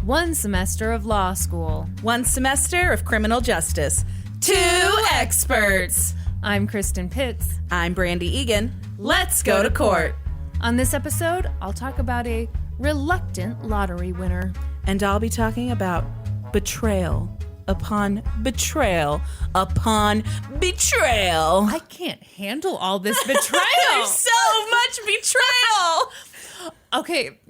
One semester of law school. One semester of criminal justice. Two experts. I'm Kristin Pitts. I'm Brandi Egan. Let's go to court. On this episode, I'll talk about a reluctant lottery winner. And I'll be talking about betrayal upon betrayal upon betrayal. I can't handle all this betrayal. There's so much betrayal. Okay,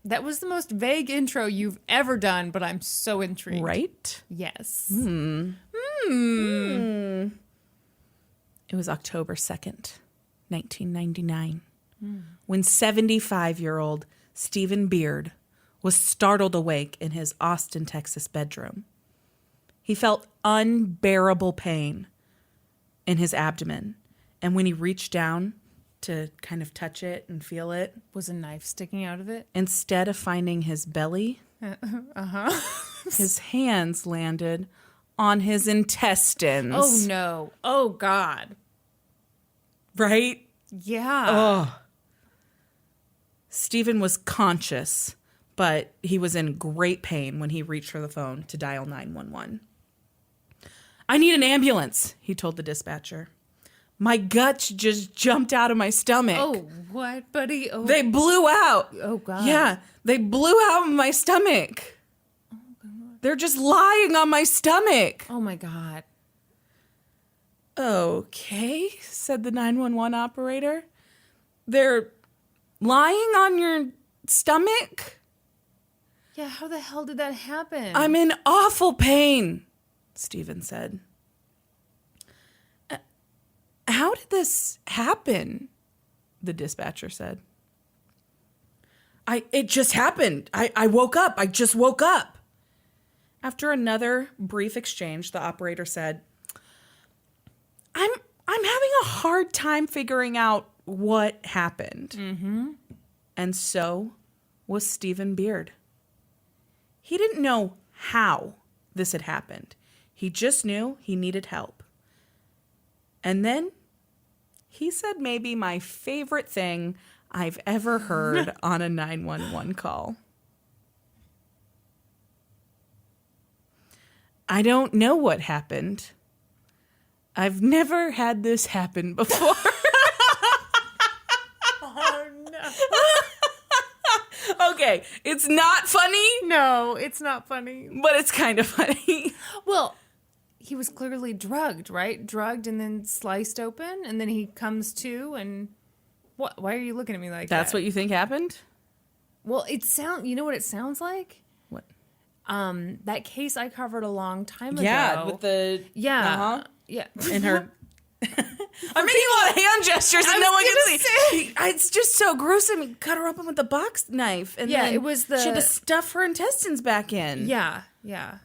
that was the most vague intro you've ever done, but I'm so intrigued. Right? Yes. It was October 2nd, 1999, when 75-year-old Stephen Beard was startled awake in his Austin, Texas bedroom. He felt unbearable pain in his abdomen, and when he reached down to kind of touch it and feel it, Was a knife sticking out of it? instead of finding his belly, his hands landed on his intestines. Oh, no. Oh, God. Right? Yeah. Oh. Stephen was conscious, but he was in great pain when he reached for the phone to dial 911. I need an ambulance, he told the dispatcher. My guts just jumped out of my stomach. Oh, what, buddy? Oh, They blew out. Oh, God. Yeah, they blew out of my stomach. Oh, God. They're just lying on my stomach. Oh, my God. Okay, said the 911 operator. They're lying on your stomach? Yeah, how the hell did that happen? I'm in awful pain, Stephen said. How did this happen? The dispatcher said. It just happened. I woke up. I just woke up. After another brief exchange, the operator said, I'm having a hard time figuring out what happened. Mm-hmm. And so was Stephen Beard. He didn't know how this had happened. He just knew he needed help. And then he said maybe my favorite thing I've ever heard on a 911 call. I don't know what happened. I've never had this happen before. Oh, no. Okay, it's not funny, No, it's not funny. but it's kind of funny. Well, he was clearly drugged, right? Drugged and then sliced open, and then he comes to, and what? Why are you looking at me like that? That's what you think happened? Well, you know what it sounds like? What? That case I covered a long time ago. Yeah, with the... Yeah. Uh-huh. Yeah. In her... I'm making a lot of hand gestures and no one can see. It's just so gruesome. He cut her open with a box knife. And Yeah, then it was she had to stuff her intestines back in. Yeah, yeah.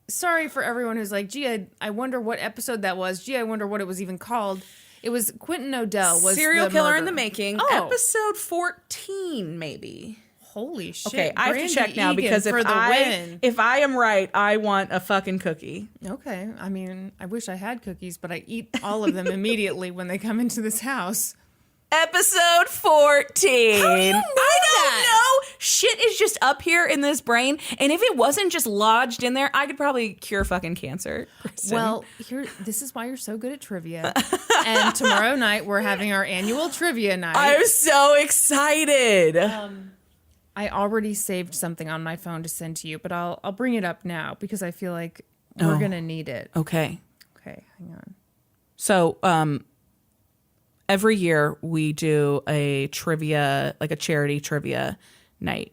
Sorry for everyone who's like, gee, I wonder what episode that was. Gee, I wonder what it was even called. It was Quentin Odell was Serial the Killer murderer. in the Making. Oh. Episode 14, maybe. Holy shit. Okay, I have to Brandi check now Egan because for the win. if I am right, I want a fucking cookie. Okay, I mean, I wish I had cookies, but I eat all of them immediately when they come into this house. Episode 14. How do you know I that? don't know. Shit is just up here in this brain, and if it wasn't just lodged in there, I could probably cure fucking cancer. Kristin. Well, this is why you're so good at trivia. And tomorrow night, we're having our annual trivia night. I'm so excited. I already saved something on my phone to send to you, but I'll bring it up now because I feel like we're going to need it. Okay. Okay, hang on. So, every year we do a trivia, like a charity trivia night.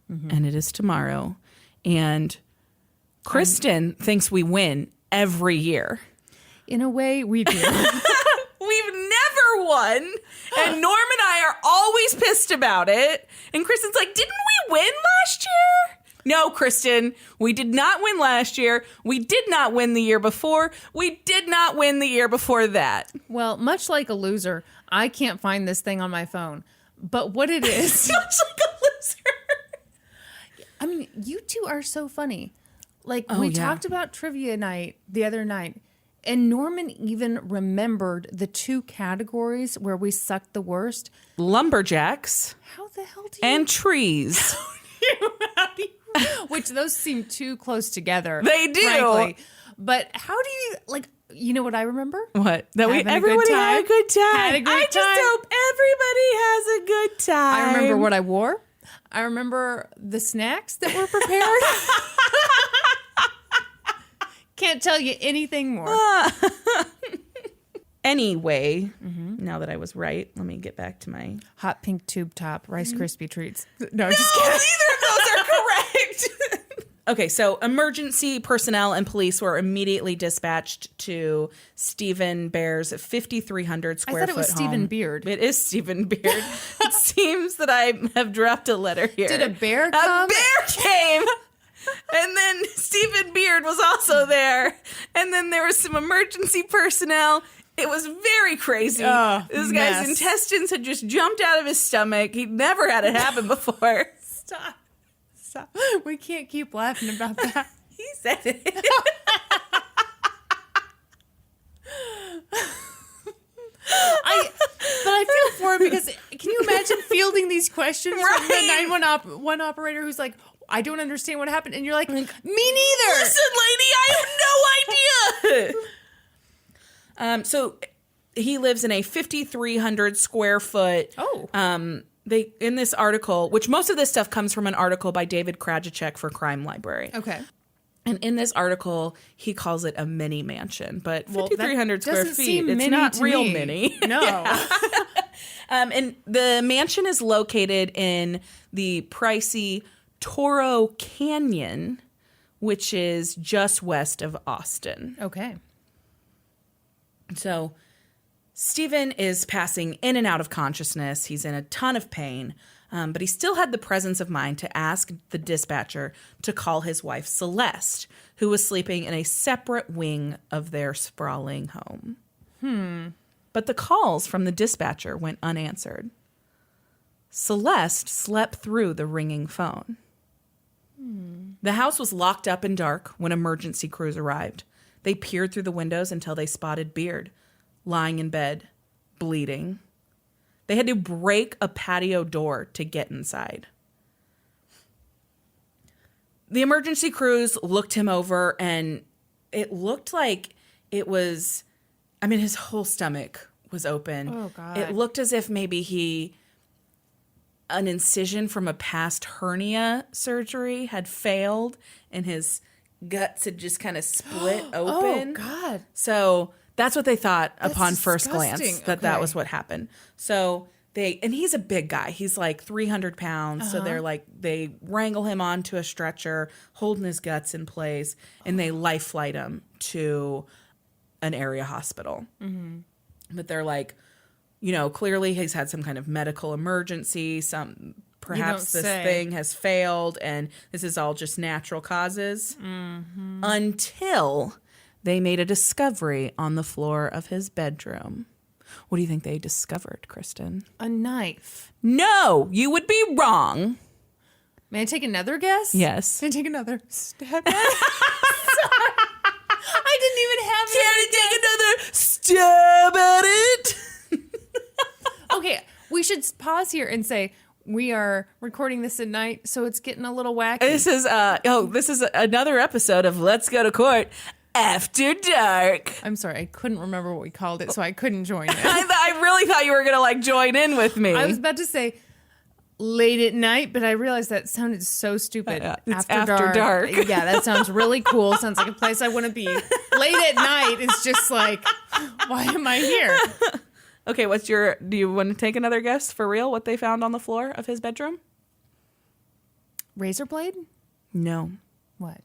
And it is tomorrow. And Kristin thinks we win every year. In a way, we do. We've never won. And Norm and I are always pissed about it. And Kristin's like, didn't we win last year? No, Kristin, we did not win last year. We did not win the year before. We did not win the year before that. Well, much like a loser, I can't find this thing on my phone. But what it is... Much like a loser. I mean, you two are so funny. Like, Oh, we yeah. talked about trivia night the other night, and Norman even remembered the two categories where we sucked the worst. Lumberjacks How the hell do you... and trees. do Which those seem too close together. They do. Frankly. But how do you, like, you know what I remember? What? That Having a everybody good had a time. good time. Had a great I just time. hope everybody has a good time. I remember what I wore. I remember the snacks that were prepared. Can't tell you anything more. Anyway, now that I was right, let me get back to my... Hot pink tube top, Rice Krispie treats. No, No, just kidding. neither of those are correct. Okay, so emergency personnel and police were immediately dispatched to Stephen Bear's 5,300 square foot I thought it was Stephen home. Beard. It is Stephen Beard. It seems that I have dropped a letter here. Did a bear come? A bear came. And then Stephen Beard was also there. And then there was some emergency personnel. It was very crazy. Oh, this mess. guy's intestines had just jumped out of his stomach. He'd never had it happen before. Stop. We can't keep laughing about that. He said it. But I feel for him because can you imagine fielding these questions from the Right. 911 operator who's like, I don't understand what happened. And you're like, me neither. Listen, lady, I have no idea. So he lives in a 5,300 square foot. Oh. They in this article, which most of this stuff comes from an article by David Krajicek for Crime Library. Okay. And in this article, he calls it a mini mansion, but Well, 5,300 that square doesn't feet, seem it's mini not to real me. mini. No. And the mansion is located in the pricey Toro Canyon, which is just west of Austin. Okay. So Stephen is passing in and out of consciousness. He's in a ton of pain, but he still had the presence of mind to ask the dispatcher to call his wife Celeste, who was sleeping in a separate wing of their sprawling home. But the calls from the dispatcher went unanswered. Celeste slept through the ringing phone. The house was locked up and dark when emergency crews arrived. They peered through the windows until they spotted Beard, lying in bed, bleeding. They had to break a patio door to get inside. The emergency crews looked him over, and it looked like it was, I mean, his whole stomach was open. Oh, God. It looked as if maybe an incision from a past hernia surgery had failed, and his guts had just kind of split open. Oh, God. So that's what they thought upon first disgusting. glance, that Okay. was what happened. So and he's a big guy. He's like 300 pounds. So they're like, they wrangle him onto a stretcher, holding his guts in place, and they life flight him to an area hospital. But they're like, you know, clearly he's had some kind of medical emergency. Perhaps this say. thing has failed, and this is all just natural causes. Until they made a discovery on the floor of his bedroom. What do you think they discovered, Kristin? A knife. No, you would be wrong. May I take another guess? Yes. Can I take another stab at it? Sorry. I didn't even have Can I take another stab at it? Okay, we should pause here and say we are recording this at night, so it's getting a little wacky. This is another episode of Let's Go to Court After Dark. I'm sorry, I couldn't remember what we called it, so I couldn't join in. I really thought you were gonna like join in with me. I was about to say late at night, but I realized that sounded so stupid. It's after dark. Yeah, that sounds really cool. Sounds like a place I want to be. Late at night is just like, why am I here? Okay, do you want to take another guess for real what they found on the floor of his bedroom? Razor blade? No. What?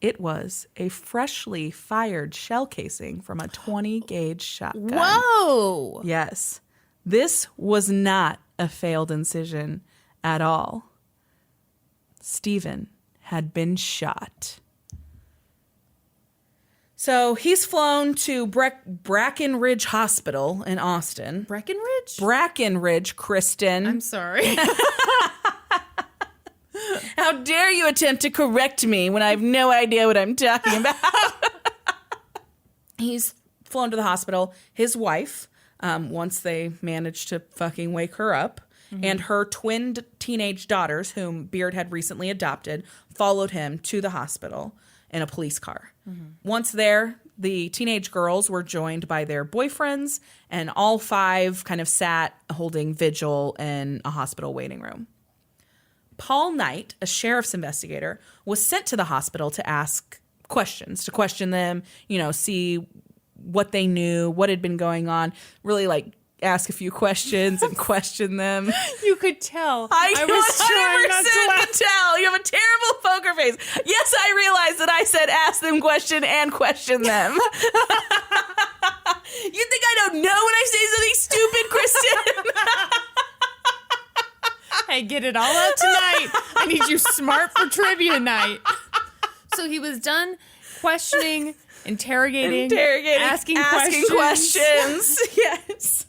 It was a freshly fired shell casing from a 20 gauge shotgun. Whoa! Yes. This was not a failed incision at all. Stephen had been shot. So he's flown to Brackenridge Hospital in Austin. Breckenridge? Brackenridge, Kristin. I'm sorry. How dare you attempt to correct me when I have no idea what I'm talking about? He's flown to the hospital. His wife, once they managed to fucking wake her up, and her twin teenage daughters, whom Beard had recently adopted, followed him to the hospital in a police car. Once there, the teenage girls were joined by their boyfriends, and all 5 kind of sat holding vigil in a hospital waiting room. Paul Knight, a sheriff's investigator, was sent to the hospital to ask questions, to question them, see what they knew, what had been going on, really ask a few questions and question them. You could tell. I was trying not to 100% laugh. could tell. You have a terrible poker face. Yes, I realized that I said ask them question and question them. You think I don't know when I say something stupid, Kristin? Hey, get it all out tonight. I need you smart for trivia night. So he was done questioning, interrogating, asking questions. Yes.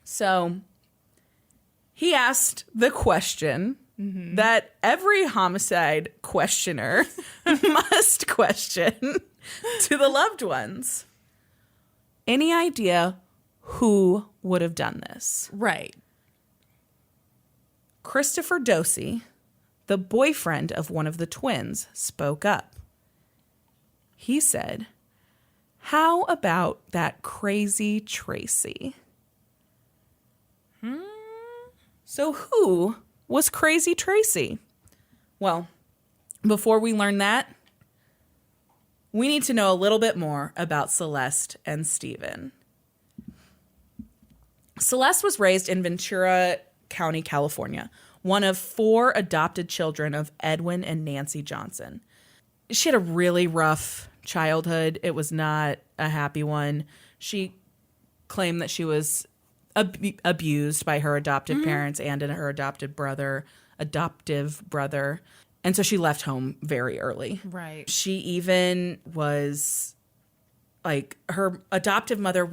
So he asked the question that every homicide questioner must question to the loved ones. Any idea who would have done this? Right. Christopher Dosey, the boyfriend of one of the twins, spoke up. He said, "How about that crazy Tracy?" So who was Crazy Tracy? Well, before we learn that, we need to know a little bit more about Celeste and Stephen. Celeste was raised in Ventura County, California, one of 4 adopted children of Edwin and Nancy Johnson. She had a really rough childhood. It was not a happy one. She claimed that she was abused by her adopted parents and her adoptive brother. And so she left home very early. Right. She even was her adoptive mother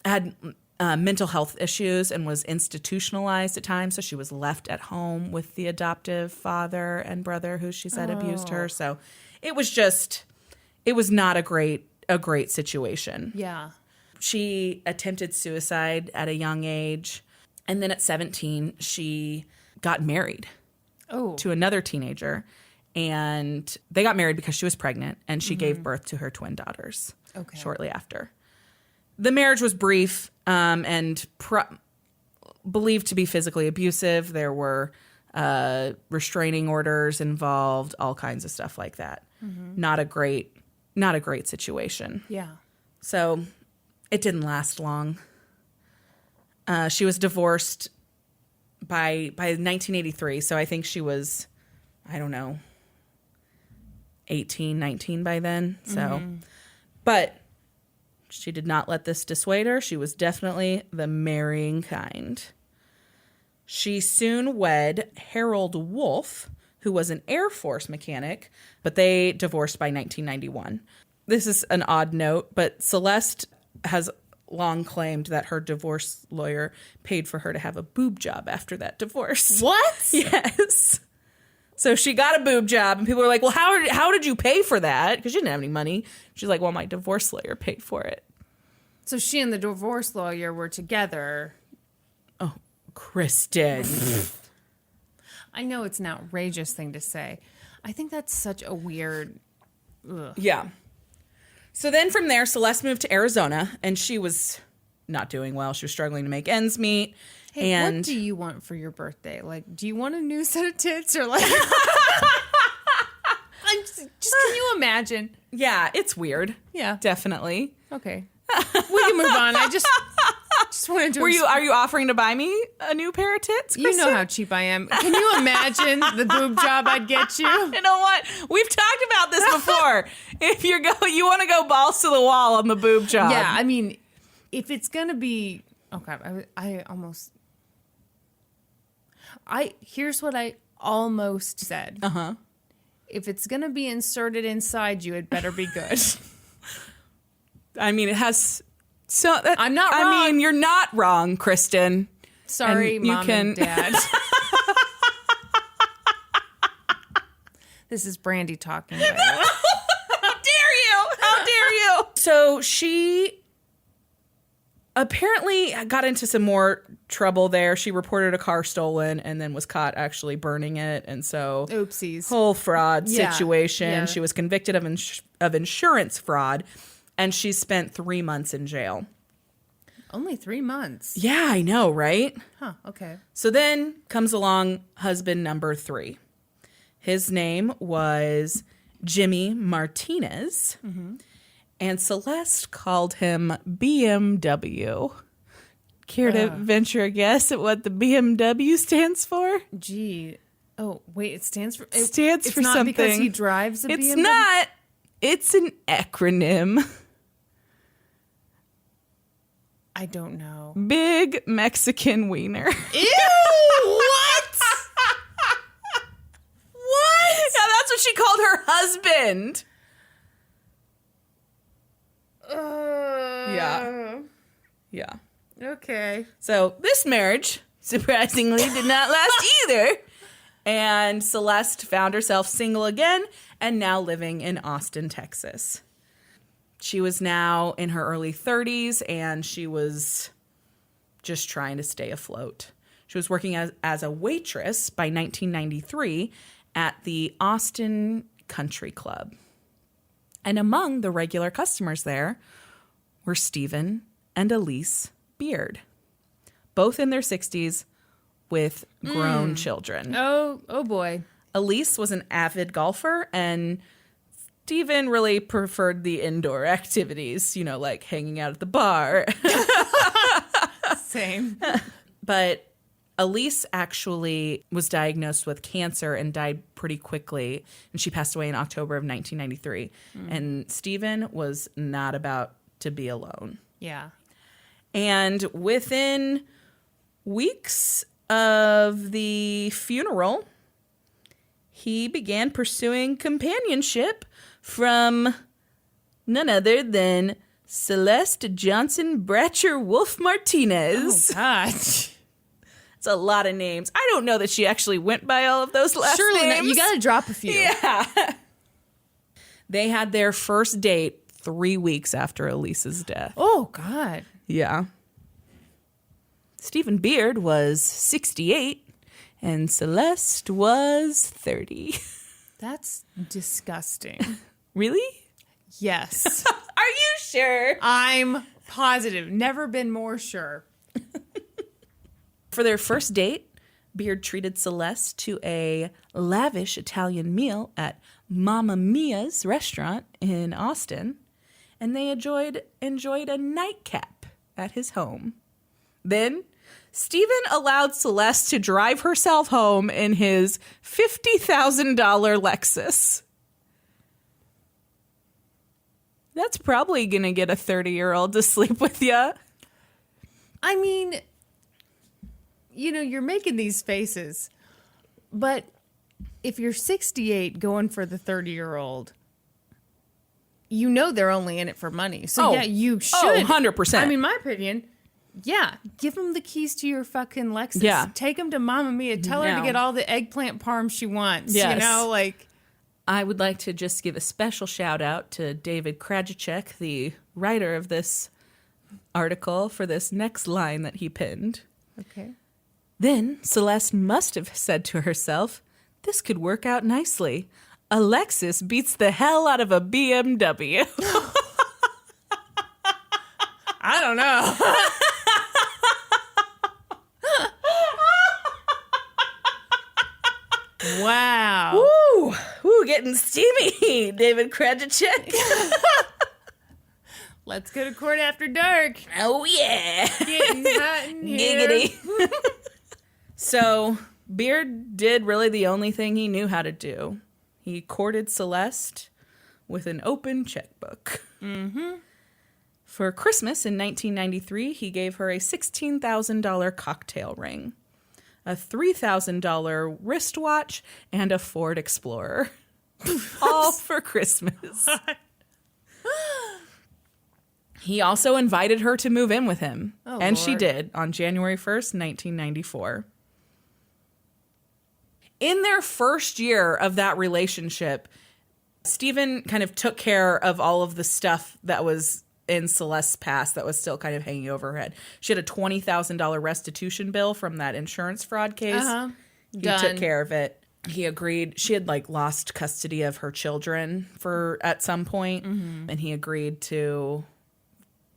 had mental health issues and was institutionalized at times. So she was left at home with the adoptive father and brother who she said abused her. So it was not a great situation. Yeah. She attempted suicide at a young age. And then at 17, she got married to another teenager. And they got married because she was pregnant, and she gave birth to her twin daughters shortly after. The marriage was brief and believed to be physically abusive. There were restraining orders involved, all kinds of stuff like that. Not a great situation. Yeah. So it didn't last long. She was divorced by 1983. So I think she was, 18, 19 by then. So, but she did not let this dissuade her. She was definitely the marrying kind. She soon wed Harold Wolf, who was an Air Force mechanic, but they divorced by 1991. This is an odd note, but Celeste has long claimed that her divorce lawyer paid for her to have a boob job after that divorce. What? Yes. So she got a boob job, and people were like, well, how did you pay for that? Because she didn't have any money. She's like, well, my divorce lawyer paid for it. So she and the divorce lawyer were together. Oh, Kristin. I know it's an outrageous thing to say. I think that's such a weird... Ugh. Yeah. So then from there, Celeste moved to Arizona, and she was not doing well. She was struggling to make ends meet. Hey, and what do you want for your birthday? Like, do you want a new set of tits or like... just can you imagine? Yeah, it's weird. Yeah. Definitely. Okay. We can move on. I just wanted to... Are you offering to buy me a new pair of tits, Kristin? You know how cheap I am. Can you imagine the boob job I'd get you? You know what? We've talked about this before. If you want to go balls to the wall on the boob job. Yeah, I mean, if it's going to be... Okay, here's what I almost said. Uh-huh. If it's going to be inserted inside you, it better be good. I mean, it has... So I'm not wrong. I mean, you're not wrong, Kristin. Sorry, Mom and Dad. This is Brandi talking. By the way. How dare you? How dare you? So she apparently got into some more trouble there. She reported a car stolen and then was caught actually burning it. And so oopsies. Whole fraud Yeah. situation. Yeah. She was convicted of insurance fraud, and she spent 3 months in jail. Only 3 months. Yeah, I know, right? Huh, okay. So then comes along husband number 3. His name was Jimmy Martinez. Mm-hmm. And Celeste called him BMW. Care to venture a guess at what the BMW stands for? Gee. Oh, wait, it stands for... It's it's not something. because he drives a BMW? It's not. It's an acronym. I don't know. Big Mexican Wiener. Ew! What? What? Yeah, that's what she called her husband. Yeah. Okay. So this marriage, surprisingly, did not last either. And Celeste found herself single again and now living in Austin, Texas. She was now in her early 30s and she was just trying to stay afloat. She was working as a waitress by 1993 at the Austin Country Club. And among the regular customers there were Stephen and Elise Beard, both in their 60s with grown children. Oh boy. Elise was an avid golfer, and Stephen really preferred the indoor activities, like hanging out at the bar. Same. But Elise actually was diagnosed with cancer and died pretty quickly, and she passed away in October of 1993. And Stephen was not about to be alone. Yeah. And within weeks of the funeral, he began pursuing companionship from none other than Celeste Johnson Bratcher Wolf Martinez. Oh, gosh. It's a lot of names. I don't know that she actually went by all of those last Surely names. not. You got to drop a few. Yeah. They had their first date 3 weeks after Elise's death. Oh, God. Yeah. Stephen Beard was 68 and Celeste was 30. That's disgusting. Really? Yes. Are you sure? I'm positive. Never been more sure. For their first date, Beard treated Celeste to a lavish Italian meal at Mamma Mia's restaurant in Austin, and they enjoyed a nightcap at his home. Then, Stephen allowed Celeste to drive herself home in his $50,000 Lexus. That's probably going to get a 30-year-old to sleep with you. I mean, you're making these faces, but if you're 68 going for the 30-year-old, they're only in it for money. So, yeah, you should. Oh, 100%. I mean, my opinion, yeah, give him the keys to your fucking Lexus. Yeah. Take him to Mamma Mia. Tell her to get all the eggplant parm she wants. Yes. I would like to just give a special shout out to David Krajicek, the writer of this article, for this next line that he pinned. Okay. Then Celeste must have said to herself, this could work out nicely. A Lexus beats the hell out of a BMW. I don't know. Wow. Ooh, getting steamy, David Krajicek. Let's go to court after dark. Oh, yeah. Getting hot in here. Giggity. So, Beard did really the only thing he knew how to do. He courted Celeste with an open checkbook. Mm-hmm. For Christmas in 1993, he gave her a $16,000 cocktail ring, a $3,000 wristwatch, and a Ford Explorer. All for Christmas. He also invited her to move in with him. Oh, and Lord. She did on January 1st, 1994. In their first year of that relationship, Stephen kind of took care of all of the stuff that was in Celeste's past that was still kind of hanging over her head. She had a $20,000 restitution bill from that insurance fraud case. He took care of it. He agreed. She had like lost custody of her children at some point, and he agreed to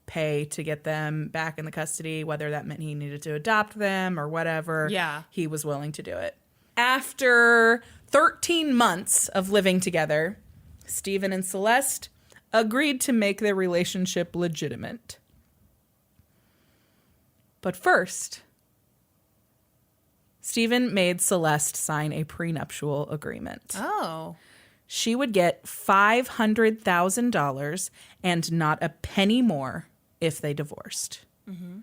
pay to get them back in the custody, whether that meant he needed to adopt them or whatever. Yeah. He was willing to do it. After 13 months of living together, Stephen and Celeste agreed to make their relationship legitimate. But first, Stephen made Celeste sign a prenuptial agreement. Oh. She would get $500,000 and not a penny more if they divorced. Mm-hmm.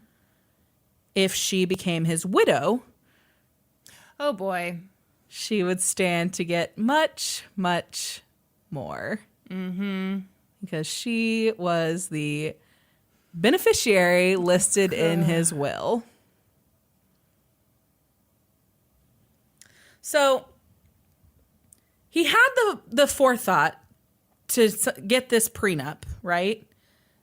If she became his widow, oh boy, she would stand to get much, much more. Mm-hmm. Because she was the beneficiary listed in his will. So he had the forethought to get this prenup, right?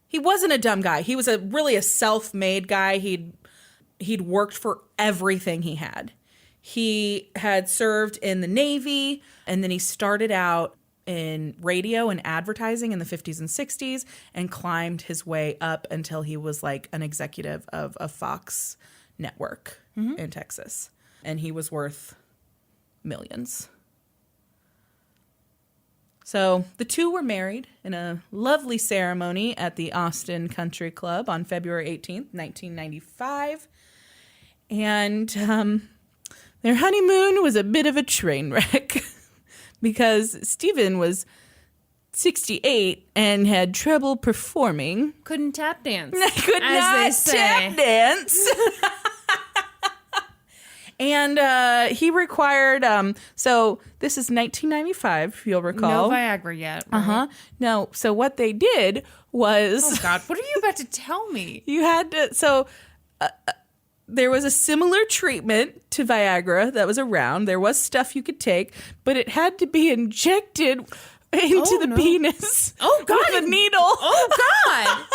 He wasn't a dumb guy. He was really a self-made guy. He'd worked for everything he had. He had served in the Navy, and then he started out in radio and advertising in the 50s and 60s and climbed his way up until he was like an executive of a Fox network in Texas. And he was worth millions. So the two were married in a lovely ceremony at the Austin Country Club on February 18th, 1995. And their honeymoon was a bit of a train wreck because Stephen was 68 and had trouble performing. Couldn't tap dance. Could not tap dance. And he required, so this is 1995, if you'll recall. No Viagra yet. Right? Uh-huh. No, so what they did was... Oh, God, what are you about to tell me? You had to, so there was a similar treatment to Viagra that was around. There was stuff you could take, but it had to be injected into the penis. Oh, God. With a needle. Oh, God.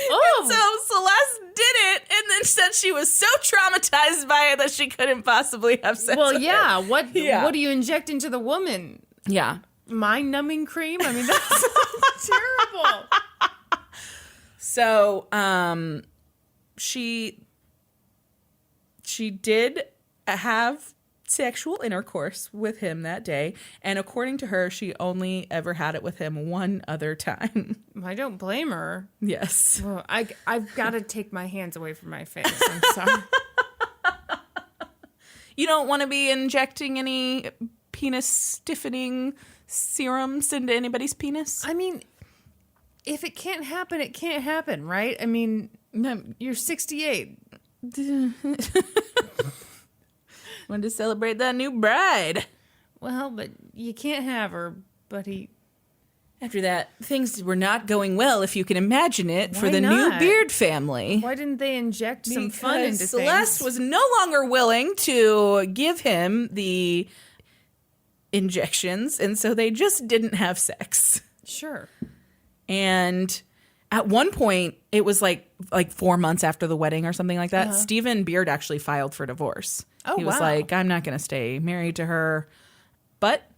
Oh. And so Celeste did it and then said she was so traumatized by it that she couldn't possibly have sex with him. What do you inject into the woman? Yeah. Mind-numbing cream? I mean, that's terrible. So, she did have sexual intercourse with him that day, and according to her, she only ever had it with him one other time. I don't blame her. Yes. Well, I've got to take my hands away from my face. I'm sorry. You don't want to be injecting any penis stiffening serums into anybody's penis? I mean, if it can't happen, it can't happen, right? I mean, you're 68. Wanted to celebrate that new bride. Well, but you can't have her, buddy. After that, things were not going well, if you can imagine it, for the not? new Beard family. Why didn't they inject some fun into things? Celeste was no longer willing to give him the injections, and so they just didn't have sex. Sure. And at one point, it was like 4 months after the wedding or something like that, Stephen Beard actually filed for divorce. Oh, he was like, I'm not going to stay married to her. But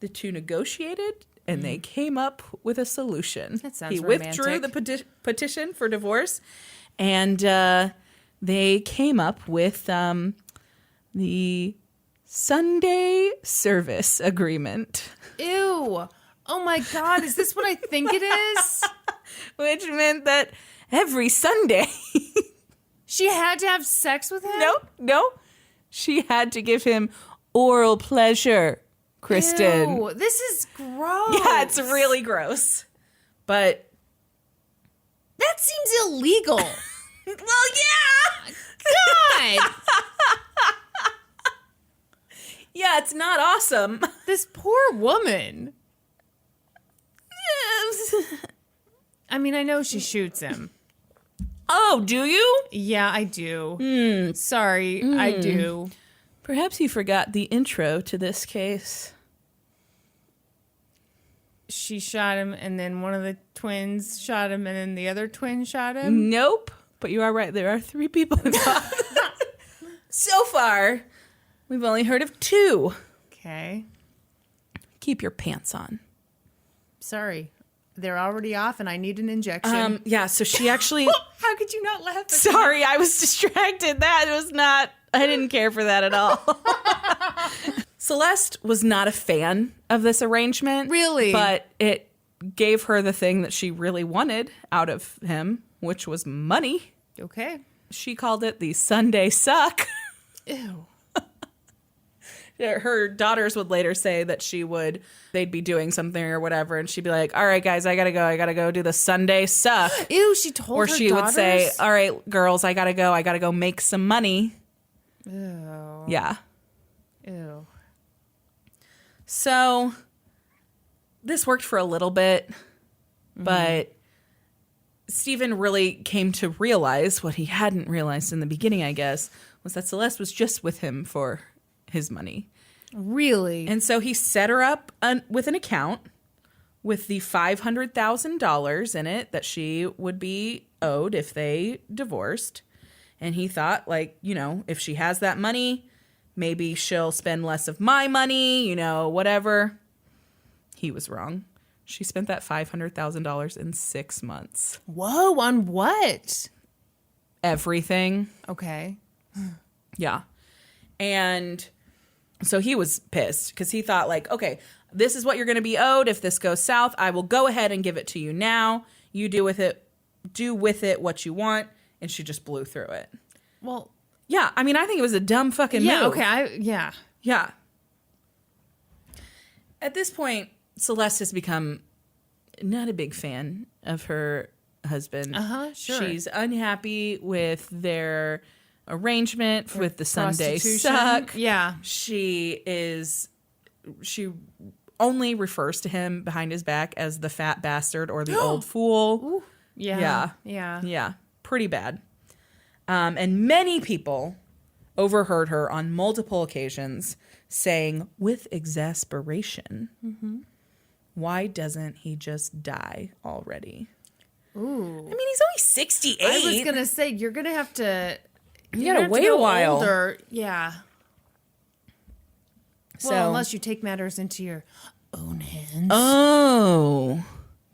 the two negotiated, and they came up with a solution. That sounds He romantic. withdrew the petition for divorce, and they came up with the Sunday service agreement. Ew. Oh, my God. Is this what I think it is? Which meant that every Sunday... She had to have sex with him? No. She had to give him oral pleasure, Kristin. Ew, this is gross. Yeah, it's really gross. But... That seems illegal. Well, yeah! God! Yeah, it's not awesome. This poor woman. I mean, I know she shoots him. Oh, do you? Yeah, I do. Sorry, I do. Perhaps you forgot the intro to this case. she shot him, and then one of the twins shot him, and then the other twin shot him? Nope. But you are right. There are 3 people involved. So far, we've only heard of 2. Okay. Keep your pants on. Sorry. They're already off, and I need an injection. Yeah, so she actually... How could you not laugh at Sorry, I was distracted. That was not... I didn't care for that at all. Celeste was not a fan of this arrangement. Really? But it gave her the thing that she really wanted out of him, which was money. Okay. She called it the Sunday suck. Ew. Her daughters would later say that they'd be doing something or whatever, and she'd be like, all right, guys, I gotta go do the Sunday suck. Ew, she told or her she daughters? would say, all right, girls, I gotta go make some money. Ew. Yeah. Ew. So this worked for a little bit, but Stephen really came to realize what he hadn't realized in the beginning, I guess, was that Celeste was just with him for his money. Really? And so he set her up with an account with the $500,000 in it that she would be owed if they divorced. And he thought, like, if she has that money, maybe she'll spend less of my money, whatever. He was wrong. She spent that $500,000 in 6 months. Whoa, on what? Everything. Okay. Yeah. And so he was pissed because he thought, like, okay, this is what you're going to be owed. If this goes south, I will go ahead and give it to you now. You do with it what you want. And she just blew through it. Well, yeah. I mean, I think it was a dumb fucking move. Okay. Yeah. Yeah. At this point, Celeste has become not a big fan of her husband. Sure. She's unhappy with their arrangement with the Sunday suck. Yeah. She only refers to him behind his back as the fat bastard or the old fool. Ooh. Yeah. Yeah. Pretty bad. And many people overheard her on multiple occasions saying with exasperation, why doesn't he just die already? Ooh. I mean, he's only 68. I was going to say, you're going to have to... You gotta wait a while. Older. Yeah. So, well, unless you take matters into your own hands. Oh.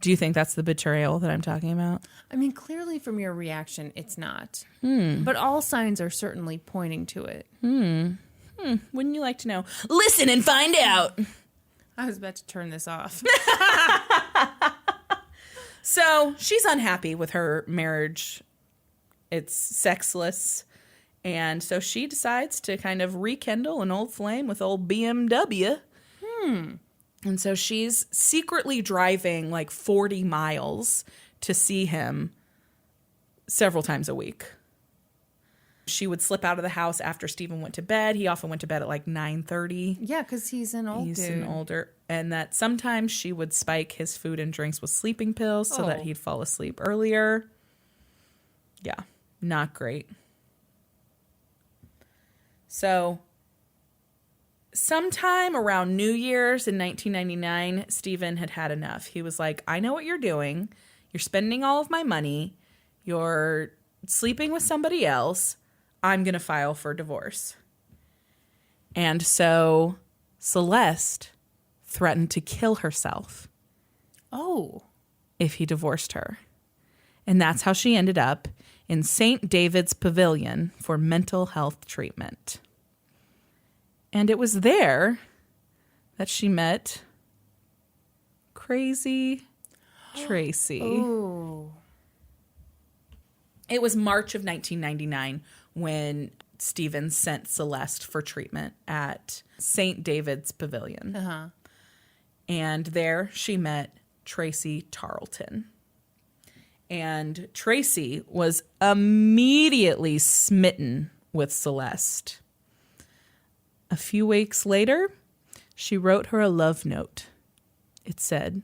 Do you think that's the betrayal that I'm talking about? I mean, clearly from your reaction, it's not. But all signs are certainly pointing to it. Wouldn't you like to know? Listen and find out. I was about to turn this off. So she's unhappy with her marriage. It's sexless. And so she decides to kind of rekindle an old flame with old BMW. And so she's secretly driving like 40 miles to see him several times a week. She would slip out of the house after Stephen went to bed. He often went to bed at like 9:30. Yeah, because he's an old dude. He's an older. And that sometimes she would spike his food and drinks with sleeping pills so that he'd fall asleep earlier. Yeah, not great. So sometime around New Year's in 1999, Stephen had enough. He was like, I know what you're doing. You're spending all of my money. You're sleeping with somebody else. I'm going to file for divorce. And so Celeste threatened to kill herself. Oh. If he divorced her. And that's how she ended up in St. David's Pavilion for mental health treatment. And it was there that she met Crazy Tracy. Oh. It was March of 1999 when Stephen sent Celeste for treatment at St. David's Pavilion. And there she met Tracy Tarleton. And Tracy was immediately smitten with Celeste. A few weeks later, she wrote her a love note. It said,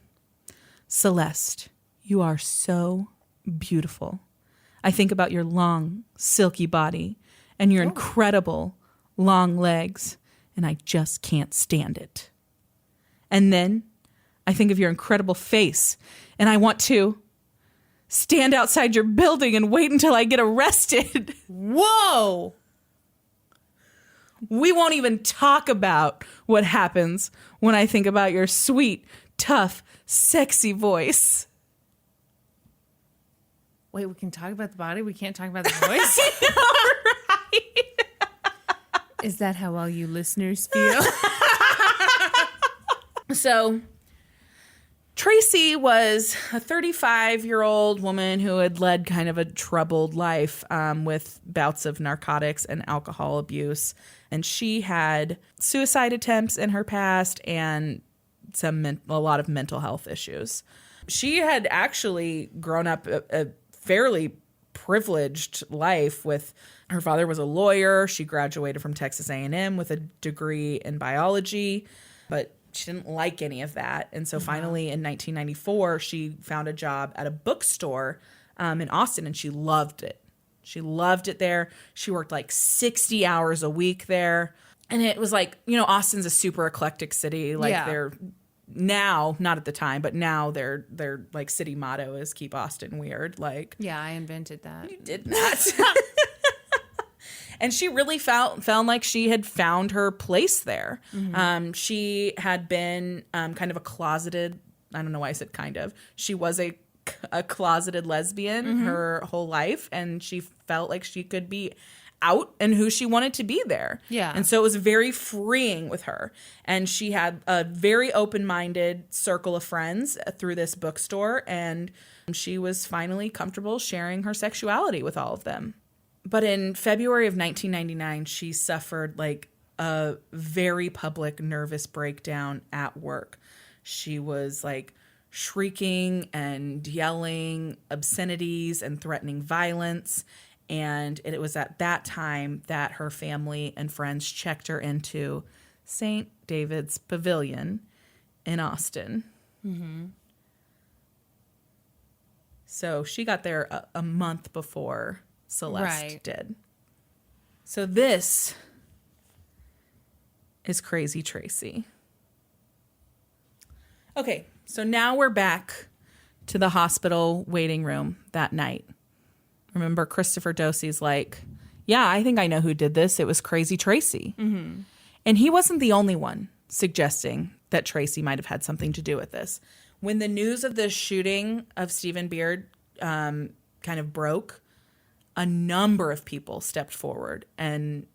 Celeste, you are so beautiful. I think about your long, silky body and your incredible long legs, and I just can't stand it. And then I think of your incredible face, and I want to stand outside your building and wait until I get arrested. Whoa! We won't even talk about what happens when I think about your sweet, tough, sexy voice. Wait, we can talk about the body? We can't talk about the voice? Right? Is that how all you listeners feel? So, Tracy was a 35-year-old woman who had led kind of a troubled life with bouts of narcotics and alcohol abuse. And she had suicide attempts in her past and a lot of mental health issues. She had actually grown up a fairly privileged life with her father was a lawyer. She graduated from Texas A&M with a degree in biology, but she didn't like any of that. And so finally in 1994, she found a job at a bookstore in Austin, and she loved it. She loved it there. She worked like 60 hours a week there. And it was like, Austin's a super eclectic city. Like they're now, not at the time, but now their like city motto is keep Austin weird. Like, yeah, I invented that. You did not. And she really found like she had found her place there. Mm-hmm. She had been kind of a closeted, I don't know why I said kind of. She was a closeted lesbian her whole life, and she felt like she could be out and who she wanted to be there. Yeah. And so it was very freeing with her. And she had a very open-minded circle of friends through this bookstore, and she was finally comfortable sharing her sexuality with all of them. But in February of 1999, she suffered like a very public nervous breakdown at work. She was like shrieking and yelling obscenities and threatening violence. And it was at that time that her family and friends checked her into St. David's Pavilion in Austin. Mm-hmm. So she got there a month before Celeste did. So this is Crazy Tracy. Okay, so now we're back to the hospital waiting room that night. Remember, Christopher Dosey's like, yeah, I think I know who did this. It was Crazy Tracy. Mm-hmm. And he wasn't the only one suggesting that Tracy might have had something to do with this. When the news of the shooting of Stephen Beard kind of broke, a number of people stepped forward and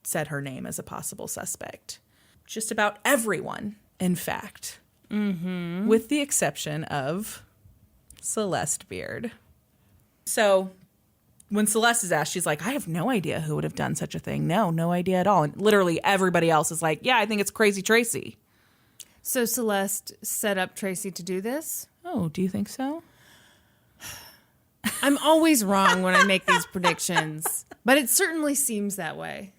said her name as a possible suspect. Just about everyone, in fact. Mm-hmm. With the exception of Celeste Beard. So when Celeste is asked, she's like, I have no idea who would have done such a thing. No idea at all. And literally everybody else is like, yeah, I think it's Crazy Tracy. So Celeste set up Tracy to do this? Oh, do you think so? I'm always wrong when I make these predictions, but it certainly seems that way.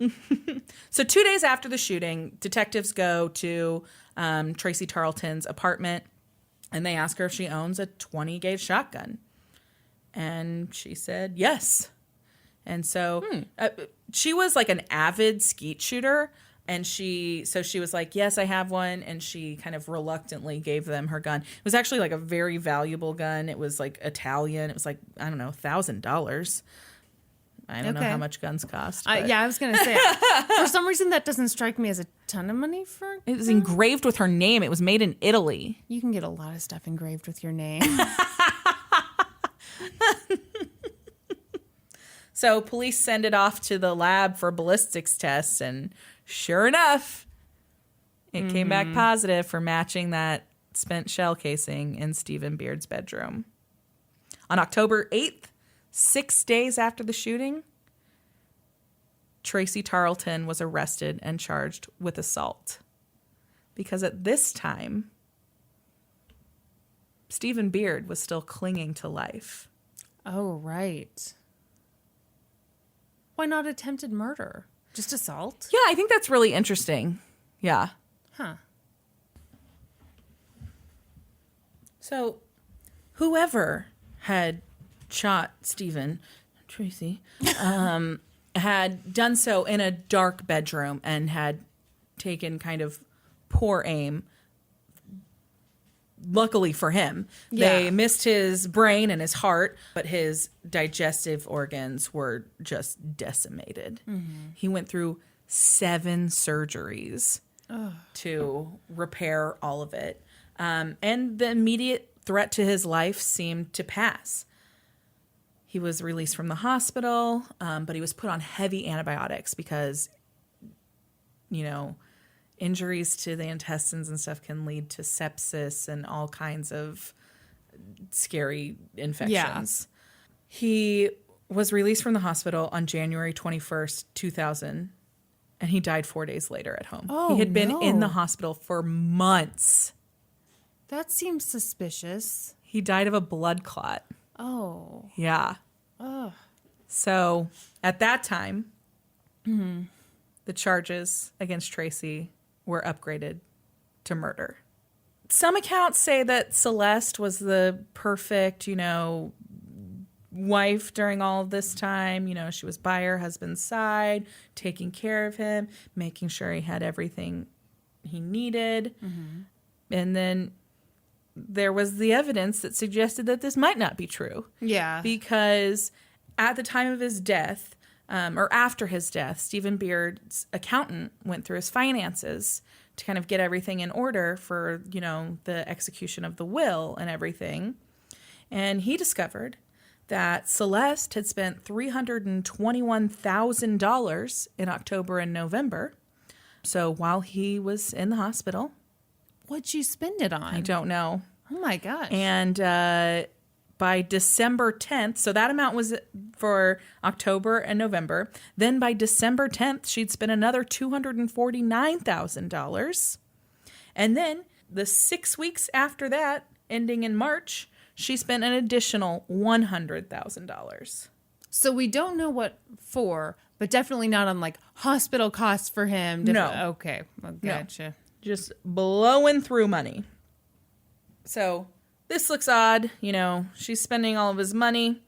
So 2 days after the shooting, detectives go to Tracy Tarleton's apartment, and they ask her if she owns a 20-gauge shotgun. And she said yes. And so she was like an avid skeet shooter. And she was like, yes, I have one. And she kind of reluctantly gave them her gun. It was actually like a very valuable gun. It was like Italian. It was like, I don't know, $1,000. I don't know how much guns cost. Yeah, I was going to say, for some reason that doesn't strike me as a ton of money for it was engraved with her name. It was made in Italy. You can get a lot of stuff engraved with your name. So police send it off to the lab for ballistics tests, and sure enough, it came back positive for matching that spent shell casing in Stephen Beard's bedroom. On October 8th, 6 days after the shooting, Tracy Tarleton was arrested and charged with assault. Because at this time, Stephen Beard was still clinging to life. Oh, right. Why not attempted murder? Just assault? Yeah, I think that's really interesting. Yeah. Huh. So, whoever had shot Tracy, had done so in a dark bedroom and had taken kind of poor aim, luckily for him, they missed his brain and his heart, but his digestive organs were just decimated. He went through 7 surgeries to repair all of it. And the immediate threat to his life seemed to pass. He was released from the hospital, but he was put on heavy antibiotics because, you know, injuries to the intestines and stuff can lead to sepsis and all kinds of scary infections. He was released from the hospital on January 21st, 2000, and he died 4 days later at home. He had been in the hospital for months. That seems suspicious. He died of a blood clot. Oh. Yeah. Oh. So at that time, the charges against Tracy were upgraded to murder. Some accounts say that Celeste was the perfect, you know, wife during all of this time. You know, she was by her husband's side, taking care of him, making sure he had everything he needed. And then there was the evidence that suggested that this might not be true. Yeah. Because at the time of his death, or after his death, Stephen Beard's accountant went through his finances to kind of get everything in order for, you know, the execution of the will and everything. And he discovered that Celeste had spent $321,000 in October and November. So while he was in the hospital. What'd you spend it on? I don't know. Oh my gosh. And by December 10th, so that amount was for October and November. Then by December 10th, she'd spent another $249,000. And then the 6 weeks after that, ending in March, she spent an additional $100,000. So we don't know what for, but definitely not on like hospital costs for him. No. Okay. Well, gotcha. No. Just blowing through money. So this looks odd. You know, she's spending all of his money.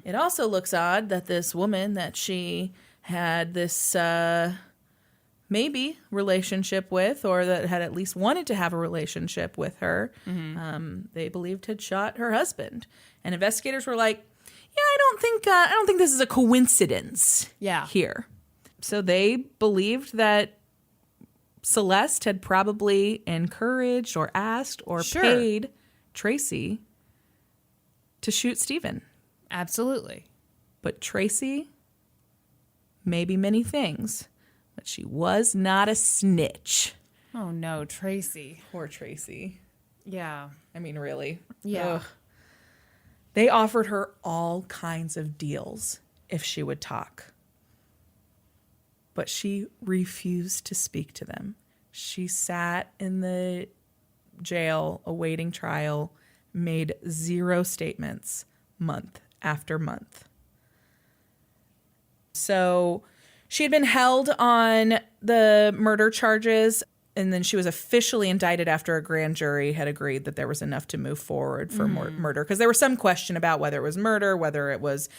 It also looks odd that this woman that she had this maybe relationship with, or that had at least wanted to have a relationship with her, they believed had shot her husband. And investigators were like, yeah, I don't think this is a coincidence here. So they believed that Celeste had probably encouraged or asked or paid Tracy to shoot Stephen. Absolutely. But Tracy may be many things, but she was not a snitch. Oh no, Tracy. Poor Tracy. Yeah. I mean, really. Yeah. Ugh. They offered her all kinds of deals if she would talk. But she refused to speak to them. She sat in the jail awaiting trial, made 0 statements month after month. So she had been held on the murder charges, and then she was officially indicted after a grand jury had agreed that there was enough to move forward for murder. Because there was some question about whether it was murder, whether it was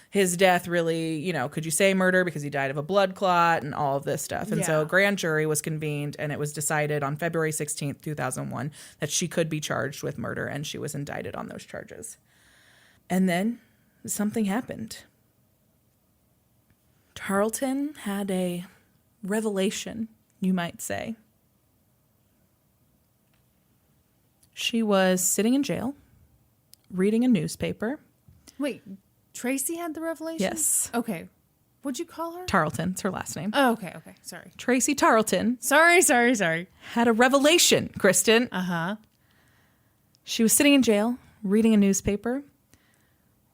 his death really, you know, could you say murder because he died of a blood clot and all of this stuff. And so a grand jury was convened, and it was decided on February 16th, 2001, that she could be charged with murder, and she was indicted on those charges. And then something happened. Tarleton had a revelation, you might say. She was sitting in jail, reading a newspaper. Wait, Tracy had the revelation? Yes. Okay. What'd you call her? Tarleton, it's her last name. Oh, okay. Sorry. Tracy Tarleton. Sorry. Had a revelation, Kristin. Uh-huh. She was sitting in jail, reading a newspaper,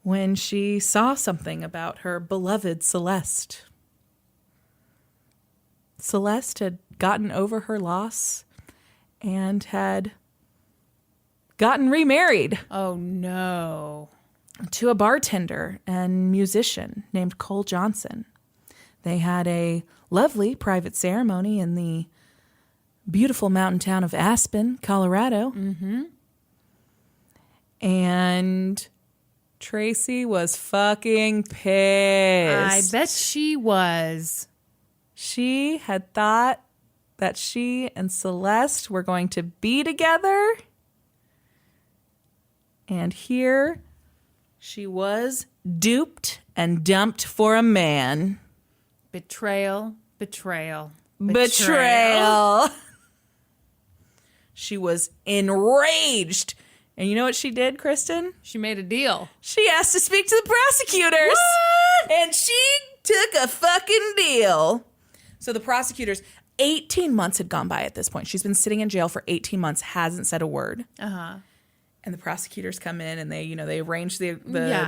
when she saw something about her beloved Celeste. Celeste had gotten over her loss and had gotten remarried. Oh, no. To a bartender and musician named Cole Johnson. They had a lovely private ceremony in the beautiful mountain town of Aspen, Colorado. And Tracy was fucking pissed. I bet she was. She had thought that she and Celeste were going to be together. And here she was duped and dumped for a man. Betrayal, betrayal, Betrayal. She was enraged. And you know what she did, Kristin? She made a deal. She asked to speak to the prosecutors. What? And she took a fucking deal. So the prosecutors, 18 months had gone by at this point. She's been sitting in jail for 18 months, hasn't said a word. Uh-huh. And the prosecutors come in and they arrange the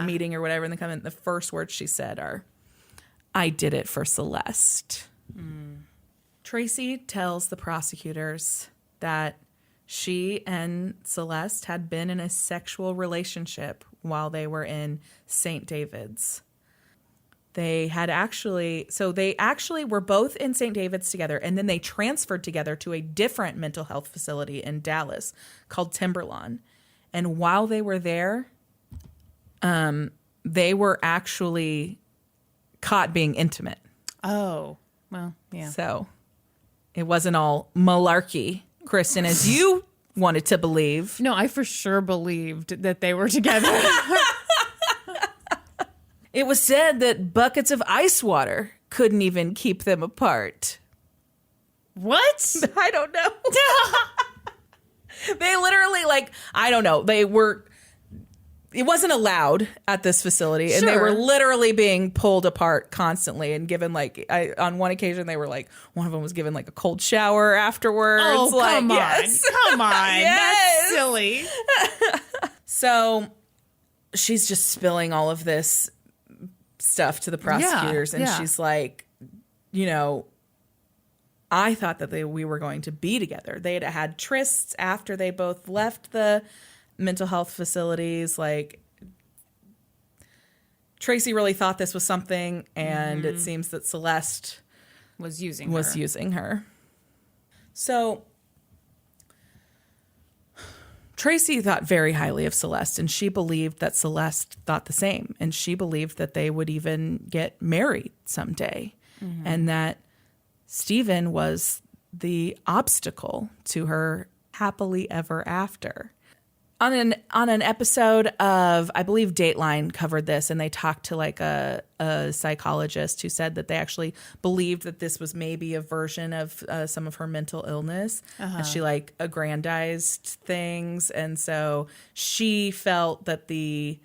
meeting or whatever. And they come in. The first words she said are, "I did it for Celeste." Tracy tells the prosecutors that she and Celeste had been in a sexual relationship while they were in St. David's. They actually were both in St. David's together, and then they transferred together to a different mental health facility in Dallas called Timberlawn. And while they were there, they were actually caught being intimate. Oh, well, yeah. So it wasn't all malarkey, Kristin, as you wanted to believe. No, I for sure believed that they were together. It was said that buckets of ice water couldn't even keep them apart. What? I don't know. They literally, I don't know. It wasn't allowed at this facility. And they were literally being pulled apart constantly and given, on one occasion, they were one of them was given a cold shower afterwards. Oh, come on. Yes. Come on. Yes. That's silly. So she's just spilling all of this stuff to the prosecutors. And she's like, I thought that we were going to be together. They had trysts after they both left the mental health facilities. Tracy really thought this was something, and it seems that Celeste was using her. So Tracy thought very highly of Celeste, and she believed that Celeste thought the same, and she believed that they would even get married someday, and that Stephen was the obstacle to her happily ever after. On an episode of, I believe Dateline covered this, and they talked to a psychologist who said that they actually believed that this was maybe a version of some of her mental illness. And she aggrandized things. And so she felt that the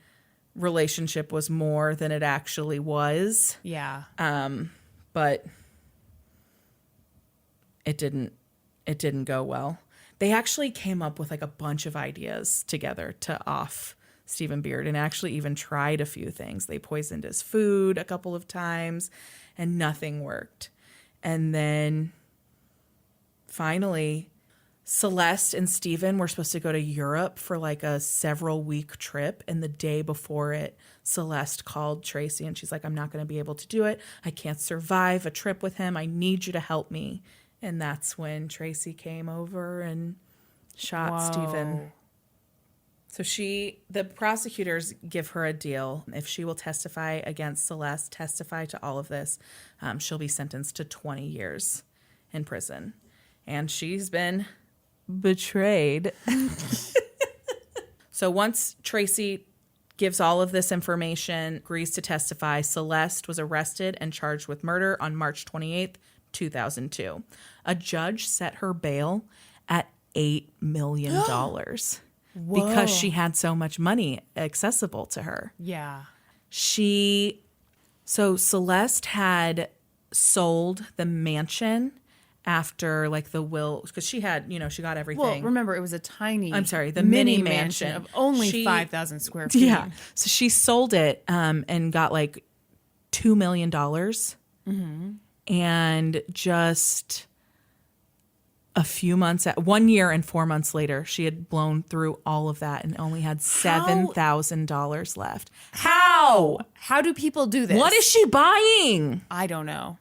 relationship was more than it actually was. Yeah. But it didn't go well. They actually came up with a bunch of ideas together to off Stephen Beard, and actually even tried a few things. They poisoned his food a couple of times and nothing worked. And then finally, Celeste and Stephen were supposed to go to Europe for a several week trip. And the day before it, Celeste called Tracy and she's like, "I'm not going to be able to do it. I can't survive a trip with him. I need you to help me." And that's when Tracy came over and shot Stephen. So the prosecutors give her a deal. If she will testify against Celeste, testify to all of this, she'll be sentenced to 20 years in prison. And she's been betrayed. So once Tracy gives all of this information, agrees to testify, Celeste was arrested and charged with murder on March 28th, 2002. A judge set her bail at $8 million because she had so much money accessible to her. Yeah. So Celeste had sold the mansion after the will, because she had, she got everything. Well, remember, it was a tiny, the mini mansion of only 5,000 square feet. Yeah. So she sold it and got $2 million. And just a few months, 1 year and 4 months later, she had blown through all of that and only had $7,000 left. How? How do people do this? What is she buying? I don't know.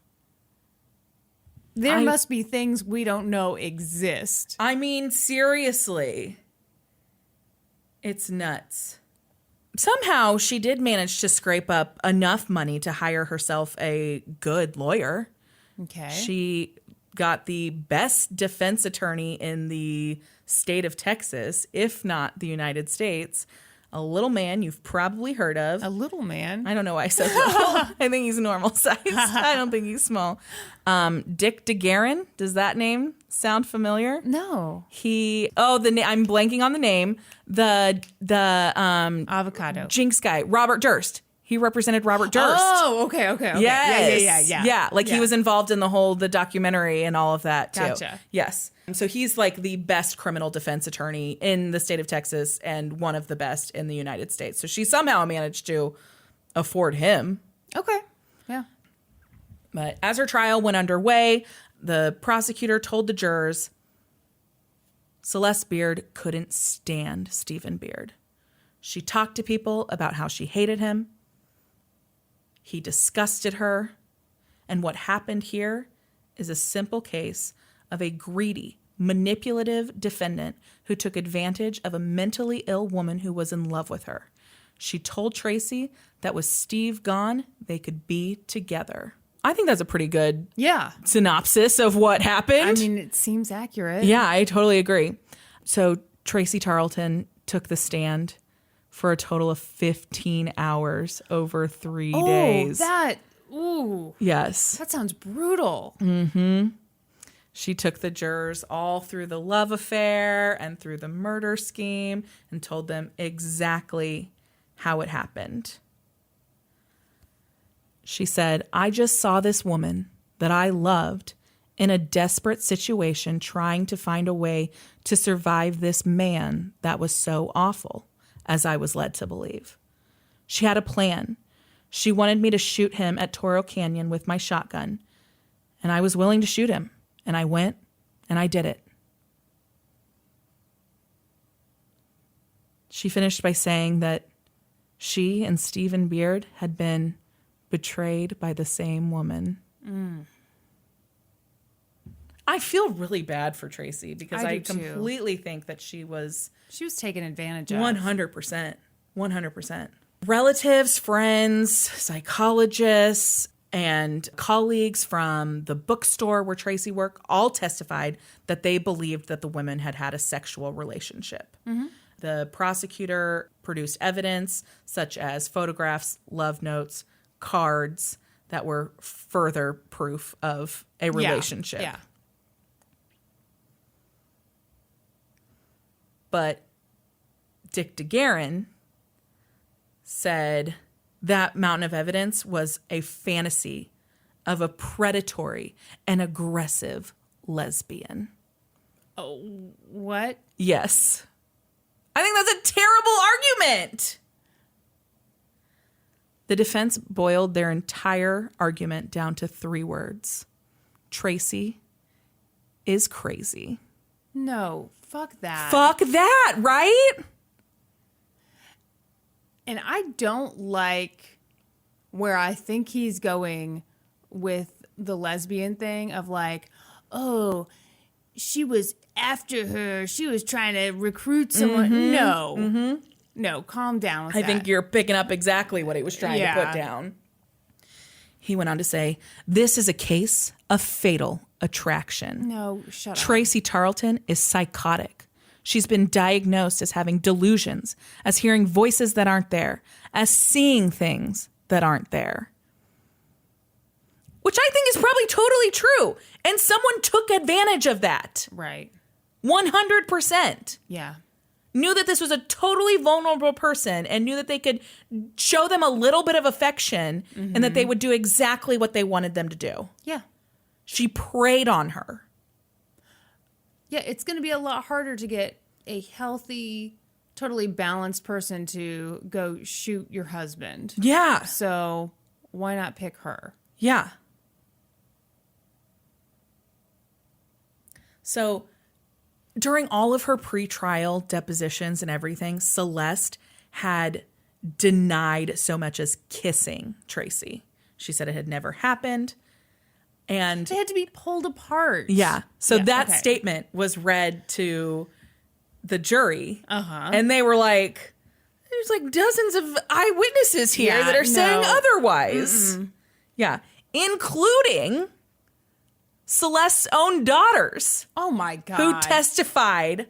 There must be things we don't know exist. I mean, seriously. It's nuts. Somehow she did manage to scrape up enough money to hire herself a good lawyer. Okay. She got the best defense attorney in the state of Texas, if not the United States, a little man you've probably heard of. A little man? I don't know why I said little. I think he's normal size. I don't think he's small. Dick DeGuerin. Does that name sound familiar? No. I'm blanking on the name. The avocado. Jinx guy, Robert Durst. He represented Robert Durst. Oh, okay. Yes. Yeah. He was involved in the documentary and all of that too. Gotcha. Yes. So he's like the best criminal defense attorney in the state of Texas and one of the best in the United States. So she somehow managed to afford him. Okay. Yeah. But as her trial went underway, the prosecutor told the jurors Celeste Beard couldn't stand Stephen Beard. She talked to people about how she hated him. He disgusted her. And what happened here is a simple case of a greedy, manipulative defendant who took advantage of a mentally ill woman who was in love with her. She told Tracy that with Steve gone, they could be together. I think that's a pretty good synopsis of what happened. I mean, it seems accurate. Yeah, I totally agree. So Tracy Tarleton took the stand for a total of 15 hours over 3 days. Yes. That sounds brutal. Mm-hmm. She took the jurors all through the love affair and through the murder scheme and told them exactly how it happened. She said, I just saw this woman that I loved in a desperate situation trying to find a way to survive this man that was so awful, as I was led to believe. She had a plan. She wanted me to shoot him at Toro Canyon with my shotgun, and I was willing to shoot him, and I went, and I did it. She finished by saying that she and Stephen Beard had been betrayed by the same woman. I feel really bad for Tracy because I completely think that she was taken advantage of. 100%. 100%. Relatives, friends, psychologists, and colleagues from the bookstore where Tracy worked all testified that they believed that the women had had a sexual relationship. Mm-hmm. The prosecutor produced evidence such as photographs, love notes, cards that were further proof of a relationship. Yeah. But Dick DeGuerin said that mountain of evidence was a fantasy of a predatory and aggressive lesbian. Oh, what? Yes. I think that's a terrible argument. The defense boiled their entire argument down to 3 words. Tracy is crazy. No, fuck that. Fuck that, right? And I don't like where I think he's going with the lesbian thing of like, oh, she was after her. She was trying to recruit someone. Mm-hmm. No. Mm-hmm. No, calm down with that. I think you're picking up exactly what he was trying to put down. He went on to say, this is a case of fatal attraction. No, shut up. Tracy Tarleton is psychotic. She's been diagnosed as having delusions, as hearing voices that aren't there, as seeing things that aren't there. Which I think is probably totally true. And someone took advantage of that. Right. 100%. Yeah. Knew that this was a totally vulnerable person and knew that they could show them a little bit of affection and that they would do exactly what they wanted them to do. Yeah. She preyed on her. Yeah, it's going to be a lot harder to get a healthy, totally balanced person to go shoot your husband. Yeah. So why not pick her? Yeah. So during all of her pre-trial depositions and everything, Celeste had denied so much as kissing Tracy. She said it had never happened. And they had to be pulled apart. Yeah. So that statement was read to the jury. Uh-huh. And they were like, there's like dozens of eyewitnesses here that are saying otherwise. Mm-mm. Yeah. Including Celeste's own daughters. Oh my God. Who testified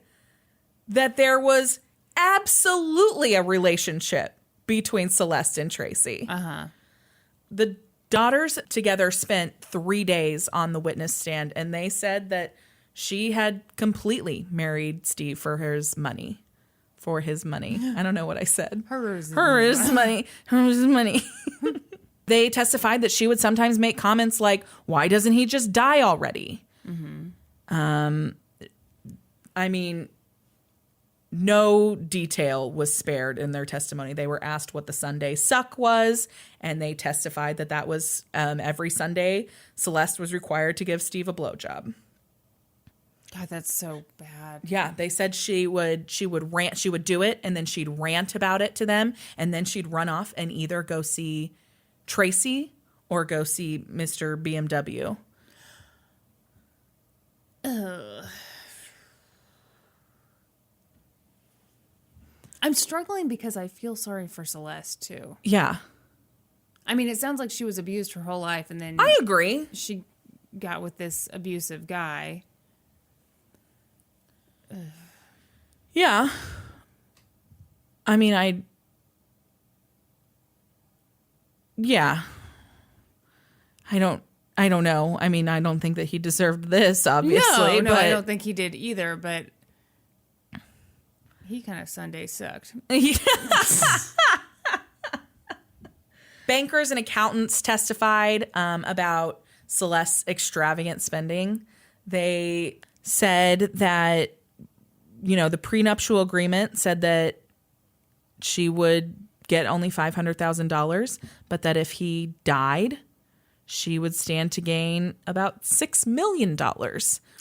that there was absolutely a relationship between Celeste and Tracy. Uh-huh. The daughters together spent 3 days on the witness stand, and they said that she had completely married Steve for his money. For his money. I don't know what I said. Hers money. Hers money. They testified that she would sometimes make comments like, why doesn't he just die already? Mm-hmm. I mean, no detail was spared in their testimony. They were asked what the Sunday suck was, and they testified that that was every Sunday Celeste was required to give Steve a blowjob. God, that's so bad. Yeah, they said she would rant, she would do it, and then she'd rant about it to them, and then she'd run off and either go see Tracy or go see Mr. BMW. I'm struggling because I feel sorry for Celeste too. Yeah. I mean, it sounds like she was abused her whole life, and then I agree. she got with this abusive guy. Yeah. I mean, yeah. I don't know. I mean, I don't think that he deserved this, obviously. No, but I don't think he did either, but he kind of Sunday sucked. Bankers and accountants testified about Celeste's extravagant spending. They said that, you know, the prenuptial agreement said that she would get only $500,000, but that if he died, she would stand to gain about $6 million.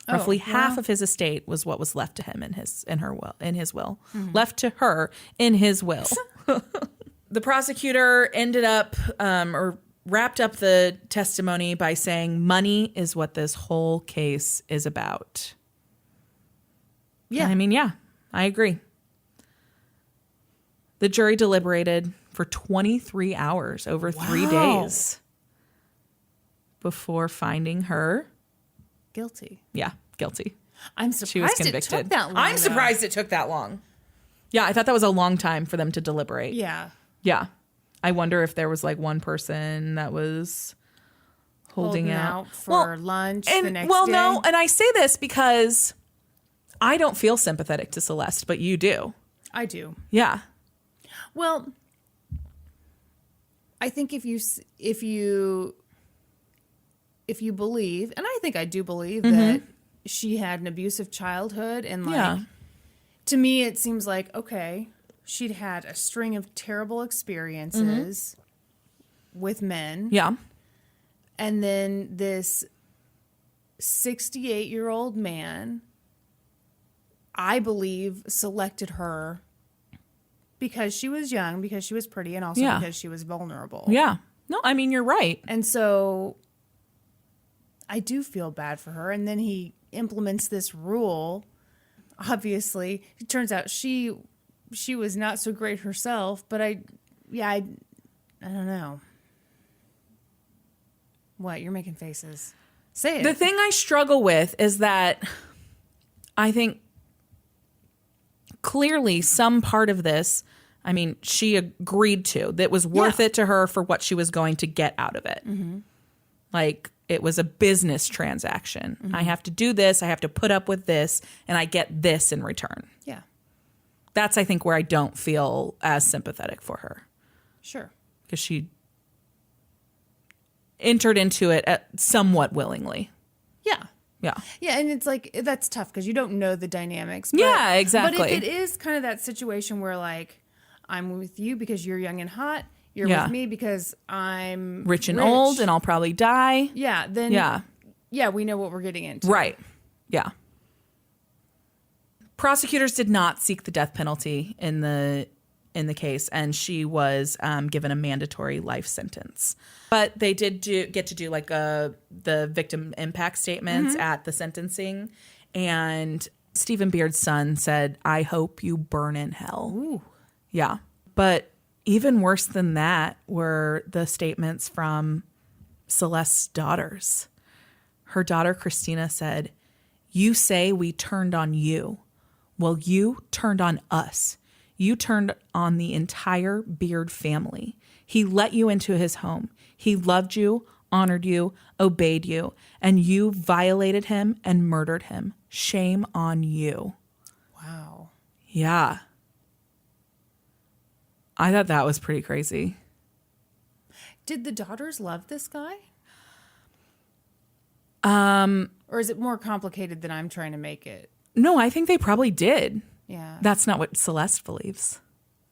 Roughly half of his estate was what was left to him in his will. Mm-hmm. Left to her in his will. The prosecutor ended up or wrapped up the testimony by saying money is what this whole case is about. Yeah. I mean, yeah, I agree. The jury deliberated for 23 hours over 3 days before finding her guilty. Yeah, guilty. I'm She was surprised it convicted. took that long. I'm surprised it took that long. Yeah, I thought that was a long time for them to deliberate. Yeah. Yeah. I wonder if there was like one person that was holding out for lunch the next day. Well, no, and I say this because I don't feel sympathetic to Celeste, but you do. I do. Yeah. Well, I think if you believe, and I think I do believe that she had an abusive childhood, and like to me it seems like, okay, she'd had a string of terrible experiences with men. Yeah. And then this 68-year-old man, I believe, selected her because she was young, because she was pretty, and also because she was vulnerable. Yeah. No, I mean, you're right. And so I do feel bad for her. And then he implements this rule. Obviously, it turns out she was not so great herself, but I don't know. What? You're making faces. Say it. The thing I struggle with is that I think clearly some part of this, I mean, she agreed to, that was worth it to her for what she was going to get out of it. Mm-hmm. Like, it was a business transaction. Mm-hmm. I have to do this, I have to put up with this, and I get this in return. Yeah. That's, I think, where I don't feel as sympathetic for her. Sure. Because she entered into it somewhat willingly. Yeah. Yeah. Yeah, and it's like, that's tough because you don't know the dynamics. But, yeah, exactly. But if it is kind of that situation where, like, I'm with you because you're young and hot, you're with me because I'm rich and old and I'll probably die. Yeah, then we know what we're getting into. Right. Yeah. Prosecutors did not seek the death penalty in the case, and she was given a mandatory life sentence. But they did get to do like the victim impact statements at the sentencing, and Stephen Beard's son said, "I hope you burn in hell." Ooh. Yeah. But even worse than that were the statements from Celeste's daughters. Her daughter, Christina, said, "You say we turned on you. Well, you turned on us. You turned on the entire Beard family. He let you into his home. He loved you, honored you, obeyed you, and you violated him and murdered him. Shame on you. Wow. Yeah. I thought that was pretty crazy. Did the daughters love this guy? Or is it more complicated than I'm trying to make it? No, I think they probably did. Yeah. That's not what Celeste believes.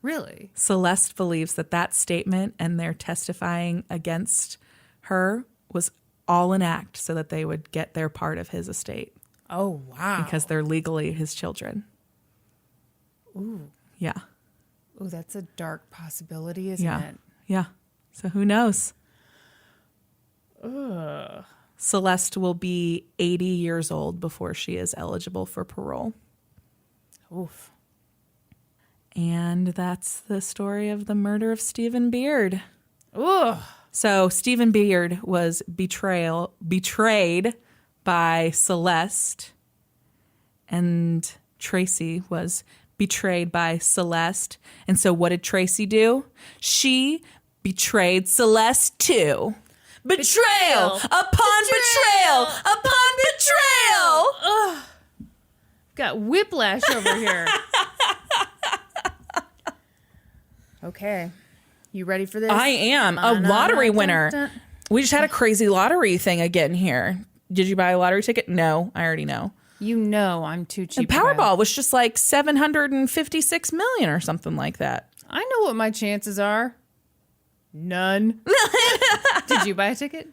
Really? Celeste believes that statement and their testifying against her was all an act so that they would get their part of his estate. Oh, wow. Because they're legally his children. Ooh. Yeah. Ooh, that's a dark possibility, isn't it? Yeah. So who knows? Ugh. Celeste will be 80 years old before she is eligible for parole. Oof. And that's the story of the murder of Stephen Beard. Ugh. So Stephen Beard was betrayed by Celeste, and Tracy was betrayed by Celeste. And so what did Tracy do? She betrayed Celeste too. Betrayal upon betrayal upon betrayal. Ugh. Got whiplash over here. Okay. You ready for this? I am a lottery winner. We just had a crazy lottery thing again here. Did you buy a lottery ticket? No, I already know. You know I'm too cheap. And Powerball was just like 756 million or something like that. I know what my chances are. None. Did you buy a ticket?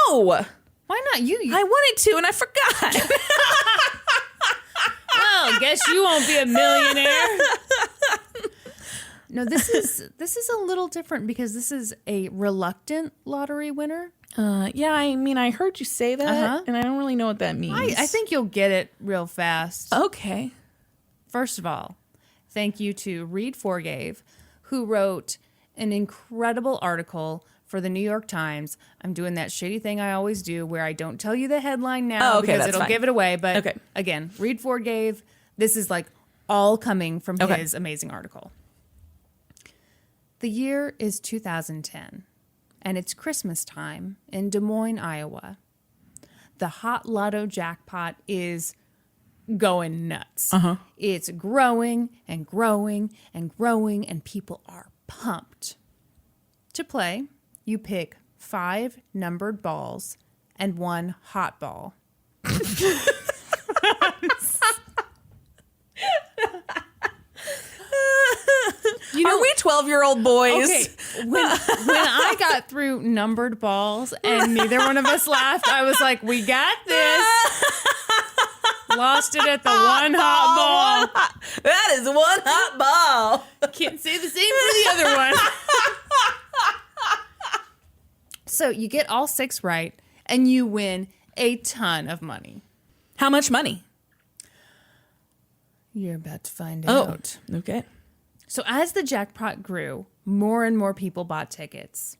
No. Why not? I wanted to and I forgot. Well, guess you won't be a millionaire. No, this is a little different because this is a reluctant lottery winner. Yeah, I mean, I heard you say that, and I don't really know what that means. I think you'll get it real fast. Okay. First of all, thank you to Reed Forgave, who wrote an incredible article for the New York Times. I'm doing that shitty thing I always do where I don't tell you the headline now because it'll give it away. But again, Reed Forgave, this is like all coming from his amazing article. The year is 2010, and it's Christmas time in Des Moines, Iowa. The hot lotto jackpot is going nuts. It's growing and growing and growing, and people are pumped. To play, you pick 5 numbered balls and 1 hot ball. Are we 12-year-old boys? Okay, when I got through numbered balls and neither one of us laughed, I was like, we got this. Lost it at the one hot ball. That is one hot ball. Can't say the same for the other one. So you get all 6 right, and you win a ton of money. How much money? You're about to find out. Okay. So as the jackpot grew, more and more people bought tickets.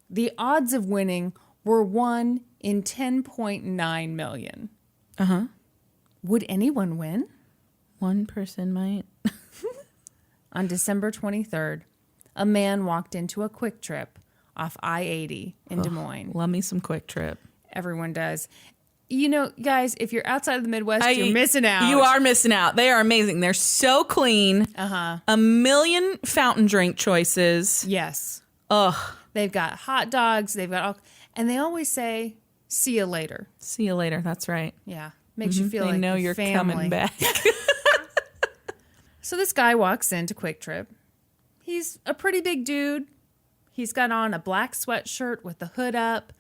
The odds of winning were 1 in 10.9 million. Would anyone win? One person might. On December 23rd, a man walked into a QuikTrip off I-80 in Des Moines. Love me some QuikTrip. Everyone does. You know, guys, if you're outside of the Midwest, you're missing out. You are missing out. They are amazing. They're so clean. A million fountain drink choices. Yes. Ugh. They've got hot dogs. They've got all, and they always say, "See you later." See you later. That's right. Yeah, makes you feel they like know you're family. coming back. So this guy walks into QuikTrip. He's a pretty big dude. He's got on a black sweatshirt with the hood up.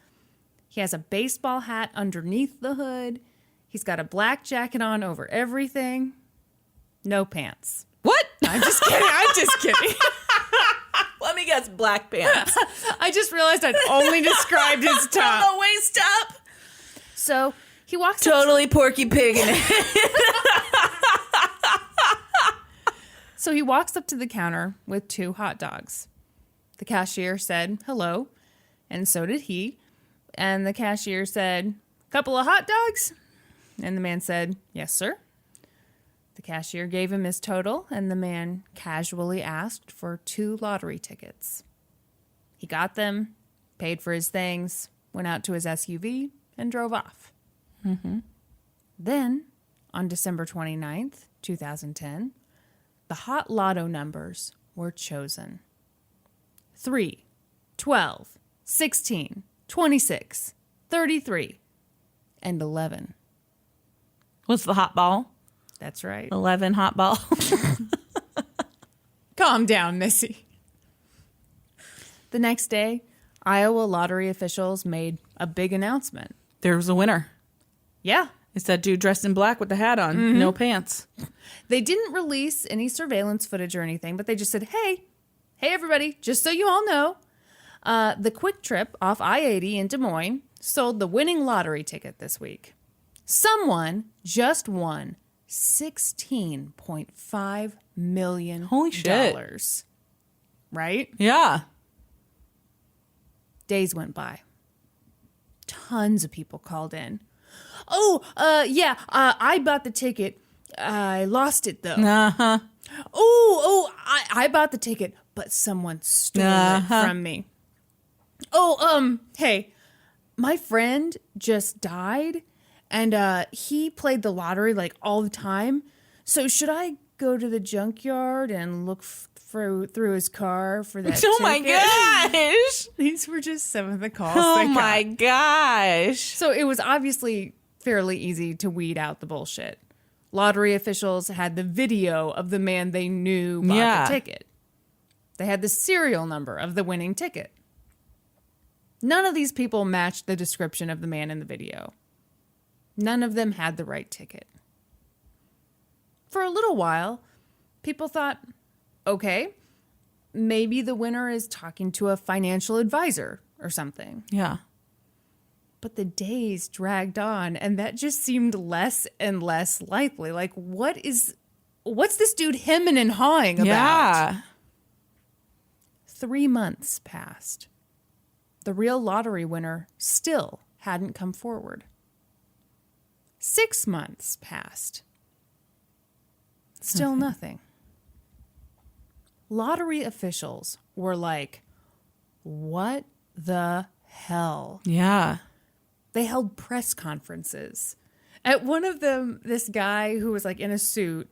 He has a baseball hat underneath the hood. He's got a black jacket on over everything. No pants. What? I'm just kidding. Let me guess, black pants. I just realized I'd only described his top. From the waist up. So he walks totally Porky Pig in it. So he walks up to the counter with 2 hot dogs. The cashier said hello, and so did he. And the cashier said, "Couple of hot dogs?" And the man said, "Yes, sir." The cashier gave him his total, and the man casually asked for 2 lottery tickets. He got them, paid for his things, went out to his SUV, and drove off. Then, on December 29th, 2010, the hot lotto numbers were chosen. 3, 12, 16, 26, 33, and 11. What's the hot ball? That's right. 11 hot ball. Calm down, Missy. The next day, Iowa lottery officials made a big announcement. There was a winner. Yeah. It's that dude dressed in black with the hat on. No pants. They didn't release any surveillance footage or anything, but they just said, hey everybody, just so you all know, the QuikTrip off I-80 in Des Moines sold the winning lottery ticket this week. Someone just won $16.5 million. Holy shit. Right? Yeah. Days went by. Tons of people called in. I bought the ticket. I lost it, though. Uh-huh. I bought the ticket, but someone stole it from me. Hey, my friend just died, and he played the lottery, like, all the time. So should I go to the junkyard and look through his car for that ticket? Oh, my gosh. These were just some of the calls Oh, my gosh. So it was obviously fairly easy to weed out the bullshit. Lottery officials had the video of the man they knew bought the ticket. They had the serial number of the winning ticket. None of these people matched the description of the man in the video. None of them had the right ticket. For a little while, people thought, okay, maybe the winner is talking to a financial advisor or something. Yeah. But the days dragged on, and that just seemed less and less likely. Like, what's this dude hemming and hawing about? Yeah. 3 months passed. The real lottery winner still hadn't come forward. 6 months passed. Still nothing. Lottery officials were like, what the hell? Yeah. They held press conferences. At one of them, this guy who was like in a suit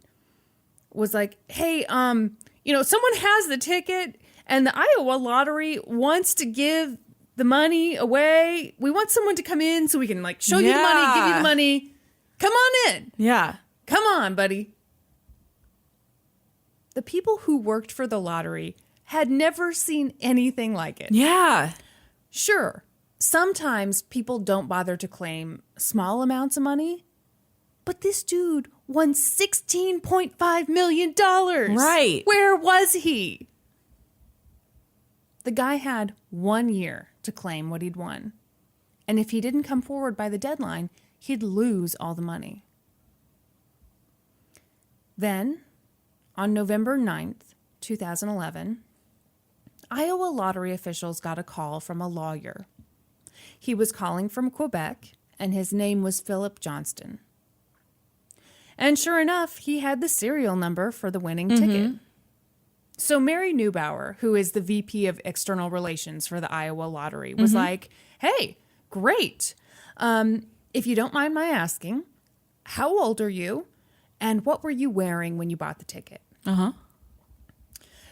was like, hey, someone has the ticket and the Iowa lottery wants to give the money away. We want someone to come in so we can like show you the money, give you the money. Come on in. Yeah. Come on, buddy. The people who worked for the lottery had never seen anything like it. Yeah. Sure, sometimes people don't bother to claim small amounts of money, but this dude won $16.5 million. Right. Where was he? The guy had 1 year to claim what he'd won. And if he didn't come forward by the deadline, he'd lose all the money. Then, on November 9th, 2011, Iowa lottery officials got a call from a lawyer. He was calling from Quebec, and his name was Philip Johnston. And sure enough, he had the serial number for the winning ticket. So Mary Neubauer, who is the VP of External Relations for the Iowa Lottery, was like, hey, great. If you don't mind my asking, how old are you? And what were you wearing when you bought the ticket?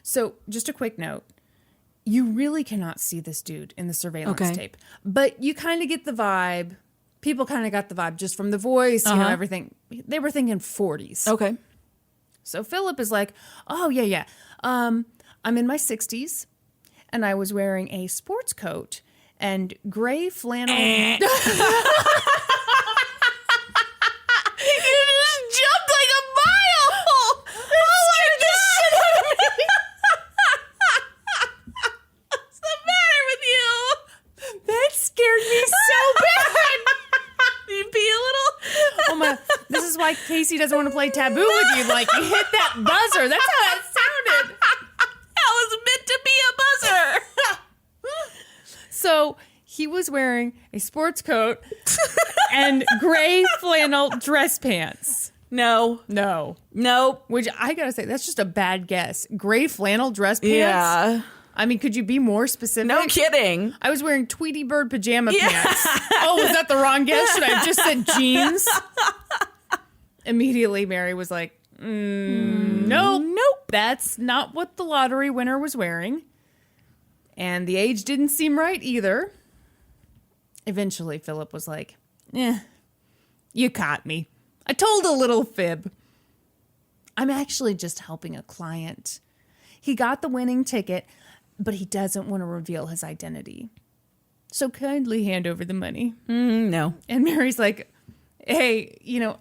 So just a quick note. You really cannot see this dude in the surveillance tape. But you kind of get the vibe. People kind of got the vibe just from the voice, everything. They were thinking 40s. Okay. So Philip is like, oh, yeah. I'm in my 60s, and I was wearing a sports coat and gray flannel. You just jumped like a mile! Oh my God! What's the matter with you? That scared me so bad! You pee a little? Oh my, this is why Casey doesn't want to play Taboo with you. Like, you hit that buzzer. That's how that sounded. That was meant to be a buzzer. So he was wearing a sports coat and gray flannel dress pants. No. No. Nope. Which I gotta say, that's just a bad guess. Gray flannel dress pants? Yeah. I mean, could you be more specific? No kidding. I was wearing Tweety Bird pajama pants. Oh, was that the wrong guess? Should I have just said jeans? Immediately, Mary was like, nope. That's not what the lottery winner was wearing. And the age didn't seem right either. Eventually, Philip was like, you caught me. I told a little fib. I'm actually just helping a client. He got the winning ticket, but he doesn't want to reveal his identity. So kindly hand over the money. No. And Mary's like, hey,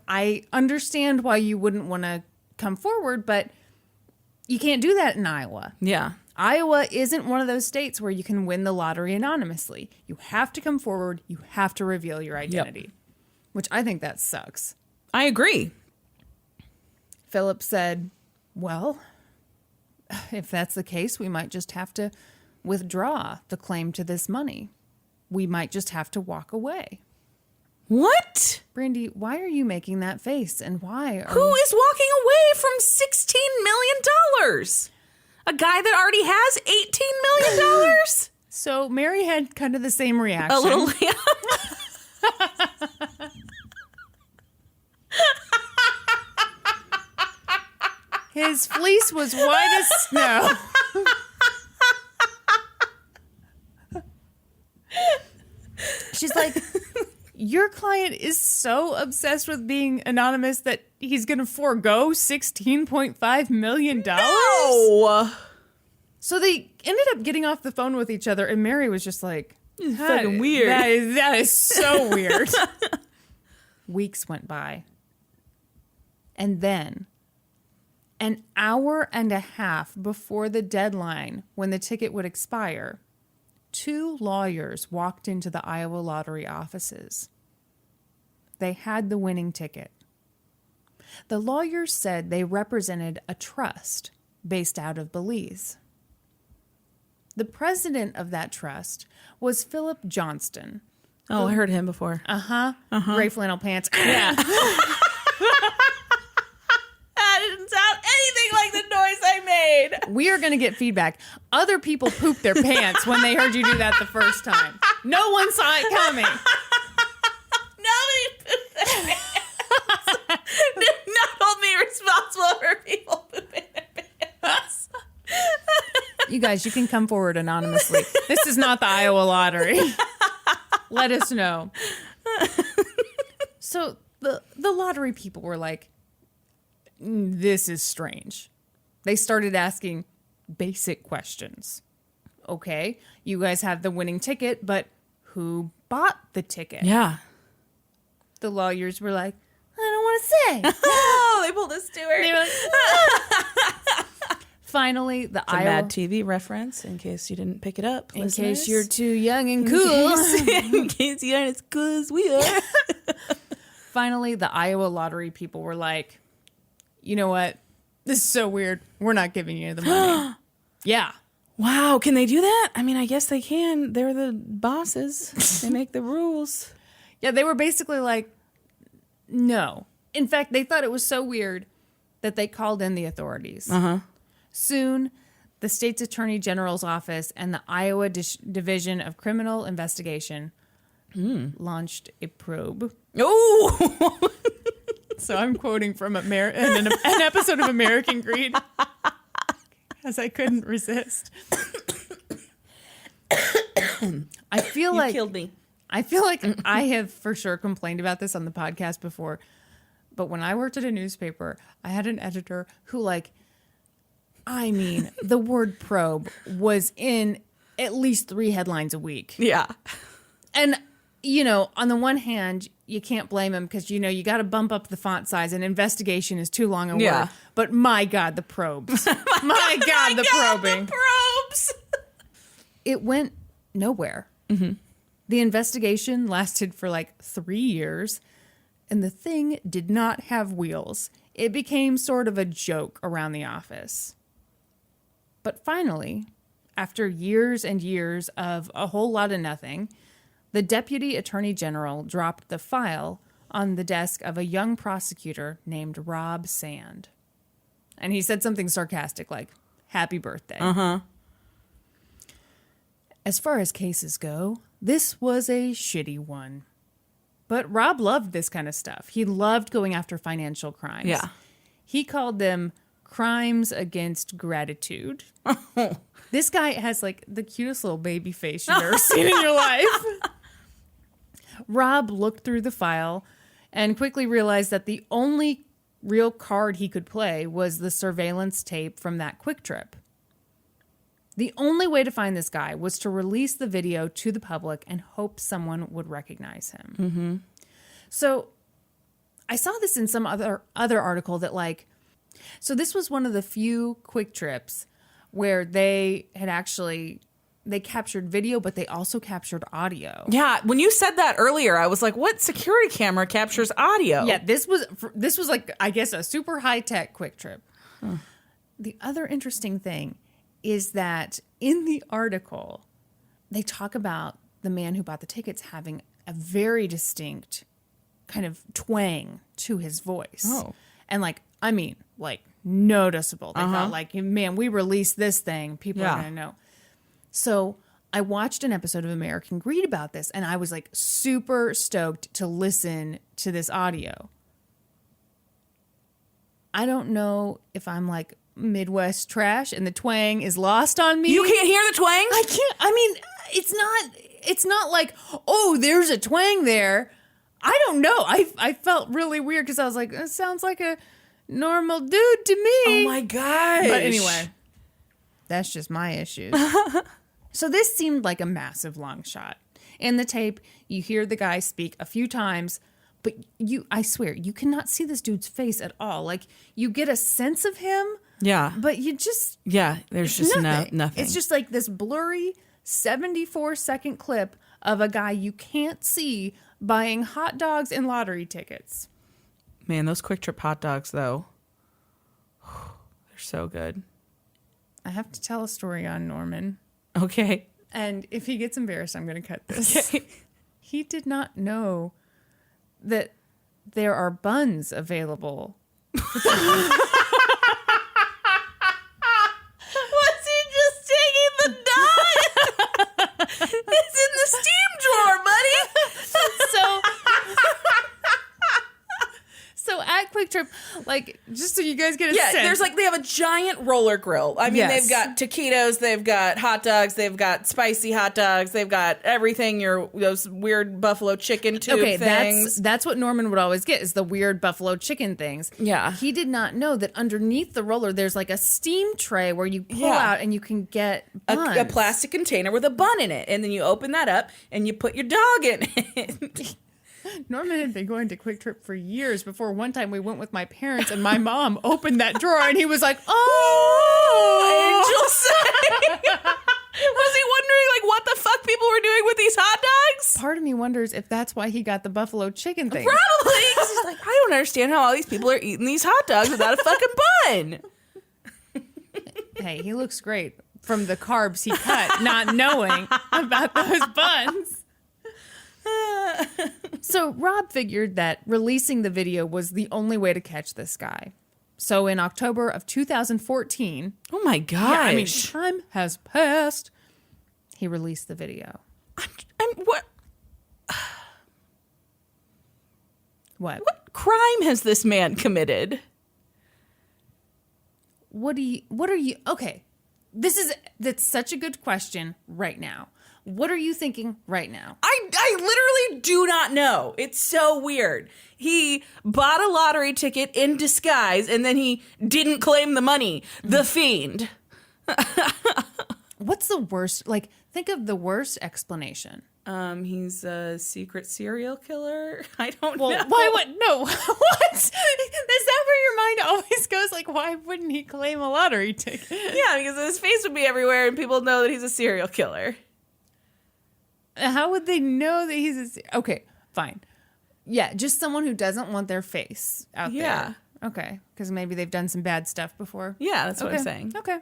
I understand why you wouldn't want to come forward, but you can't do that in Iowa. Yeah. Iowa isn't one of those states where you can win the lottery anonymously. You have to come forward. You have to reveal your identity, which I think that sucks. I agree. Philip said, well, if that's the case, we might just have to withdraw the claim to this money. We might just have to walk away. What? Brandi, why are you making that face? And why? Who is walking away from $16 million? A guy that already has $18 million? So Mary had kind of the same reaction. A little. His fleece was white as snow. She's like, your client is so obsessed with being anonymous that he's going to forego $16.5 million? No! So they ended up getting off the phone with each other, and Mary was just like, fucking weird. That is so weird. Weeks went by. And then, an hour and a half before the deadline when the ticket would expire, 2 lawyers walked into the Iowa lottery offices. They had the winning ticket. The lawyers said they represented a trust based out of Belize. The president of that trust was Philip Johnston. Oh, I heard him before. Gray flannel pants. Yeah. That didn't sound anything like the noise I made. We are going to get feedback. Other people pooped their pants when they heard you do that the first time. No one saw it coming. Nobody pooped their pants. Do not hold me responsible for people pooping their pants. You guys, you can come forward anonymously. This is not the Iowa lottery. Let us know. So the lottery people were like, this is strange. They started asking basic questions. Okay, you guys have the winning ticket, but who bought the ticket? Yeah. The lawyers were like, I don't want to say. Oh, they pulled a Stewart. They were like, finally, the It's a Mad TV reference, in case you didn't pick it up. In listeners. case you're too young and cool. In case you aren't as cool as we are. Finally, the Iowa lottery people were like, you know what? This is so weird. We're not giving you the money. Yeah. Wow, can they do that? I mean, I guess they can. They're the bosses. They make the rules. Yeah, they were basically like, no. In fact, they thought it was so weird that they called in the authorities. Soon, the state's attorney general's office and the Iowa Division of Criminal Investigation launched a probe. Oh! So I'm quoting from an episode of American Greed, as I couldn't resist. I feel like killed me. I feel like I have for sure complained about this on the podcast before, but when I worked at a newspaper, I had an editor who, the word probe was in at least 3 headlines a week. Yeah. And, on the one hand, you can't blame him because, you got to bump up the font size and investigation is too long a word. But my God, the probes. my God, the probing. The probes. It went nowhere. Mm-hmm. The investigation lasted for 3 years, and the thing did not have wheels. It became sort of a joke around the office. But finally, after years and years of a whole lot of nothing, the deputy attorney general dropped the file on the desk of a young prosecutor named Rob Sand. And he said something sarcastic like, "Happy birthday." Uh-huh. As far as cases go, this was a shitty one. But Rob loved this kind of stuff. He loved going after financial crimes. Yeah. He called them crimes against gratitude. This guy has like the cutest little baby face you've ever seen in your life. Rob looked through the file and quickly realized that the only real card he could play was the surveillance tape from that QuikTrip. The only way to find this guy was to release the video to the public and hope someone would recognize him. Mm-hmm. So I saw this in some other article that like, so this was one of the few QuikTrips where they captured video, but they also captured audio. Yeah, when you said that earlier, I was like, what security camera captures audio? Yeah, this was like, I guess, a super high-tech QuikTrip. Huh. The other interesting thing is that in the article, they talk about the man who bought the tickets having a very distinct kind of twang to his voice. Oh. And like, I mean, like noticeable. They thought like, man, we released this thing. People are going to know. So I watched an episode of American Greed about this, and I was like super stoked to listen to this audio. I don't know if I'm like Midwest trash and the twang is lost on me. You can't hear the twang? I can't. I mean, it's not like, oh, there's a twang there. I don't know. I felt really weird because I was like, it sounds like a normal dude to me. Oh my gosh. But anyway, that's just my issues. So this seemed like a massive long shot. In the tape, you hear the guy speak a few times, but I swear, you cannot see this dude's face at all. Like, you get a sense of him. Yeah. But you just... Yeah, there's just nothing. It's just like this blurry 74-second clip of a guy you can't see buying hot dogs and lottery tickets. Man, those QuikTrip hot dogs, though, they're so good. I have to tell a story on Norman. Okay. And if he gets embarrassed, I'm going to cut this. Okay. He did not know that there are buns available. Was he just taking the dog? It's in the steam drawer, buddy. So at QuikTrip, like, just so you guys get a sense. Yeah, there's like, they have a giant roller grill. I mean, Yes. They've got taquitos, they've got hot dogs, they've got spicy hot dogs, they've got everything, those weird buffalo chicken tube things. That's what Norman would always get, is the weird buffalo chicken things. Yeah. He did not know that underneath the roller, there's like a steam tray where you pull out and you can get buns. A plastic container with a bun in it. And then you open that up and you put your dog in it. Norman had been going to QuikTrip for years before one time we went with my parents and my mom opened that drawer and he was like, oh, Angel say. Was he wondering like what the fuck people were doing with these hot dogs? Part of me wonders if that's why he got the buffalo chicken thing. Probably. He's like, I don't understand how all these people are eating these hot dogs without a fucking bun. Hey, he looks great from the carbs he cut, not knowing about those buns. So Rob figured that releasing the video was the only way to catch this guy. So in October of 2014... Oh my gosh. Yeah, I mean, time has passed. He released the video. What? What? What crime has this man committed? What are you... Okay, that's such a good question right now. What are you thinking right now? I literally do not know. It's so weird. He bought a lottery ticket in disguise and then he didn't claim the money. The fiend. What's the worst? Like, think of the worst explanation. He's a secret serial killer. I don't know. Why would no? What? Is that where your mind always goes? Like, why wouldn't he claim a lottery ticket? Yeah, because his face would be everywhere and people know that he's a serial killer. How would they know that he's okay, fine. Yeah, just someone who doesn't want their face out there. Okay, because maybe they've done some bad stuff before. Yeah, that's what I'm saying. Okay.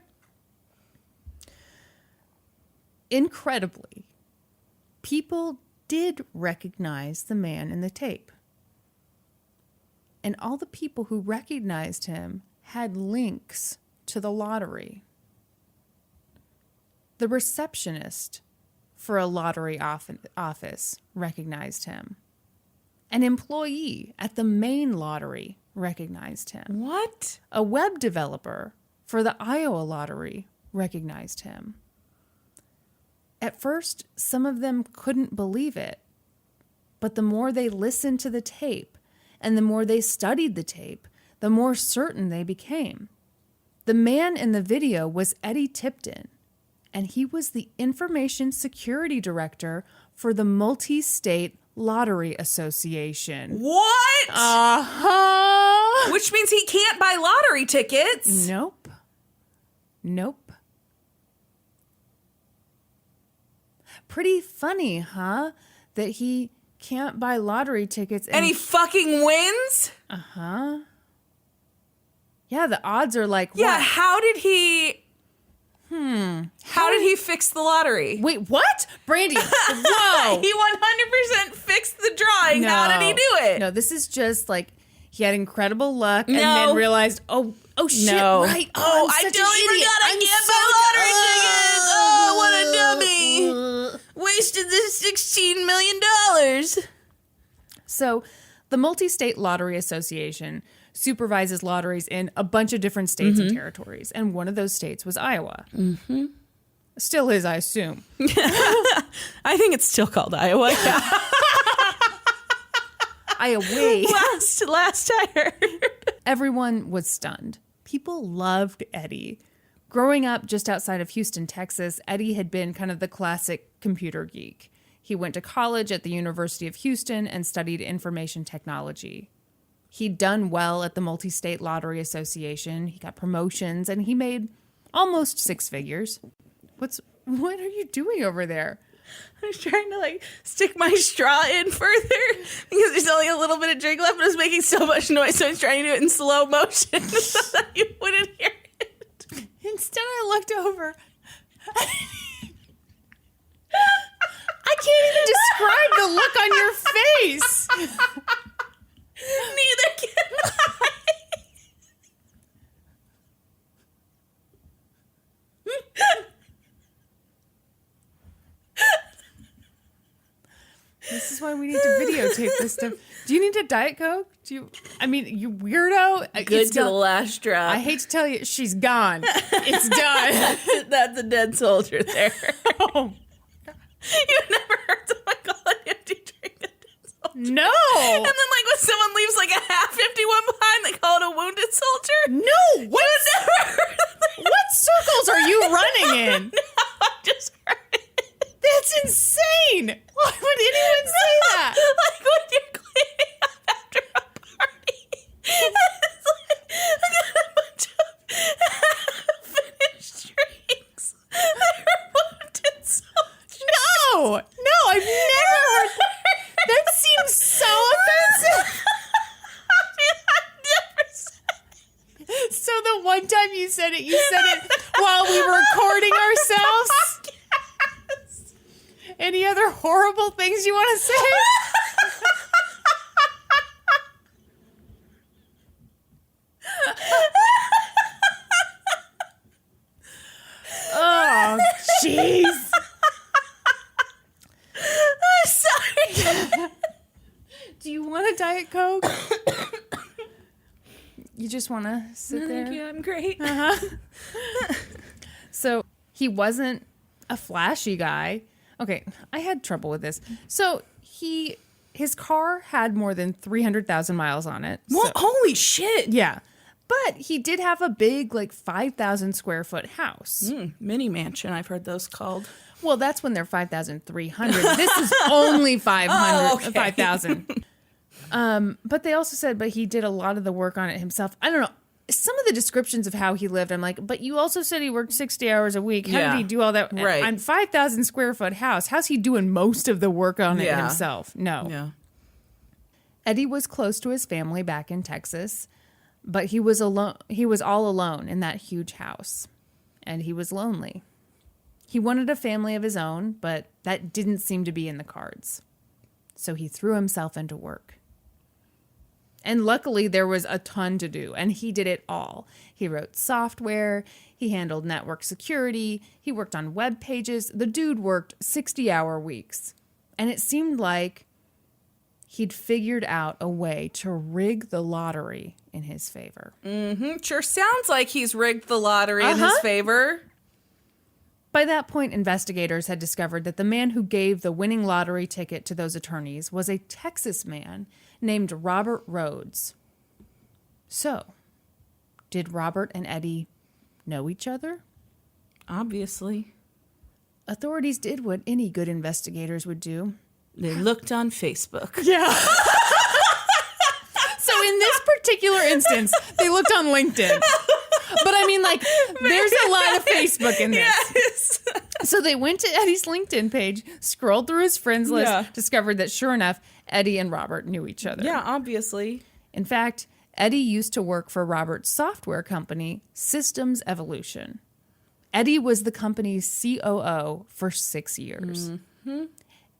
Incredibly, people did recognize the man in the tape. And all the people who recognized him had links to the lottery. The receptionist for a lottery office recognized him. An employee at the main lottery recognized him. What? A web developer for the Iowa lottery recognized him. At first, some of them couldn't believe it. But the more they listened to the tape and the more they studied the tape, the more certain they became. The man in the video was Eddie Tipton, and he was the information security director for the Multi-State Lottery Association. What? Uh-huh. Which means he can't buy lottery tickets. Nope. Pretty funny, huh? That he can't buy lottery tickets. And he fucking wins? Uh-huh. Yeah, the odds are like, Yeah, what? how did he... How did he fix the lottery? Wait, what? Brandi, whoa. He 100% fixed the drawing. No. How did he do it? No, this is just like he had incredible luck and No. then realized, oh shit, No. right. Oh, I'm I such totally an idiot. forgot I I'm can't buy lottery tickets. Oh, what a dummy. Wasted this $16 million. So the Multi-State Lottery Association supervises lotteries in a bunch of different states and territories. And one of those states was Iowa. Mm-hmm. Still is, I assume. I think it's still called Iowa. Yeah. Iowa. Last I heard. Everyone was stunned. People loved Eddie. Growing up just outside of Houston, Texas, Eddie had been kind of the classic computer geek. He went to college at the University of Houston and studied information technology. He'd done well at the Multi-State Lottery Association. He got promotions and he made almost six figures. What are you doing over there? I was trying to stick my straw in further because there's only a little bit of drink left, but it was making so much noise, so I was trying to do it in slow motion so that you wouldn't hear it. Instead, I looked over. I can't even describe the look on your face. Neither can I. This is why we need to videotape this stuff. Do you need a Diet Coke? You weirdo. Good to the last straw. I hate to tell you, she's gone. It's done. That's a dead soldier there. Oh. You've never heard someone call an empty drink a dead soldier? No. And then when someone leaves a half empty one behind, they call it a wounded soldier? No. Never heard of that. What circles are you running in? No, I just heard it. That's insane. Why would anyone say that? When you're cleaning up after a party. It's I got a bunch of finished drinks. They're wounded soldiers. No, I've never heard. That seems so offensive. I've never said it. So the one time you said it while we were recording ourselves? Yes. Any other horrible things you want to say? Oh, jeez. I'm sorry. Do you want a Diet Coke? You just want to sit there? Thank you, I'm great. So he wasn't a flashy guy. Okay, I had trouble with this. So his car had more than 300,000 miles on it. Well, holy shit. Yeah. But he did have a big, 5,000 square foot house. Mini mansion, I've heard those called. Well, that's when they're 5,300. This is only 500, Oh, okay. 5,000. But they also said, but he did a lot of the work on it himself. I don't know. Some of the descriptions of how he lived, I'm like, but you also said he worked 60 hours a week. How did he do all that? Right. On 5,000 square foot house, how's he doing most of the work on it himself? No. Yeah. Eddie was close to his family back in Texas, but he was alone. He was all alone in that huge house, and he was lonely. He wanted a family of his own, but that didn't seem to be in the cards. So he threw himself into work. And luckily, there was a ton to do, and he did it all. He wrote software, he handled network security, he worked on web pages. The dude worked 60-hour weeks. And it seemed like he'd figured out a way to rig the lottery in his favor. Mm-hmm. Sure sounds like he's rigged the lottery in his favor. By that point, investigators had discovered that the man who gave the winning lottery ticket to those attorneys was a Texas man named Robert Rhodes. So, did Robert and Eddie know each other? Obviously. Authorities did what any good investigators would do. They looked on Facebook. Yeah. So in this particular instance, they looked on LinkedIn. But I mean, like, there's a lot of Facebook in this. Yes. So they went to Eddie's LinkedIn page, scrolled through his friends list, discovered that sure enough, Eddie and Robert knew each other. Yeah, obviously. In fact, Eddie used to work for Robert's software company, Systems Evolution. Eddie was the company's COO for 6 years. Mm-hmm.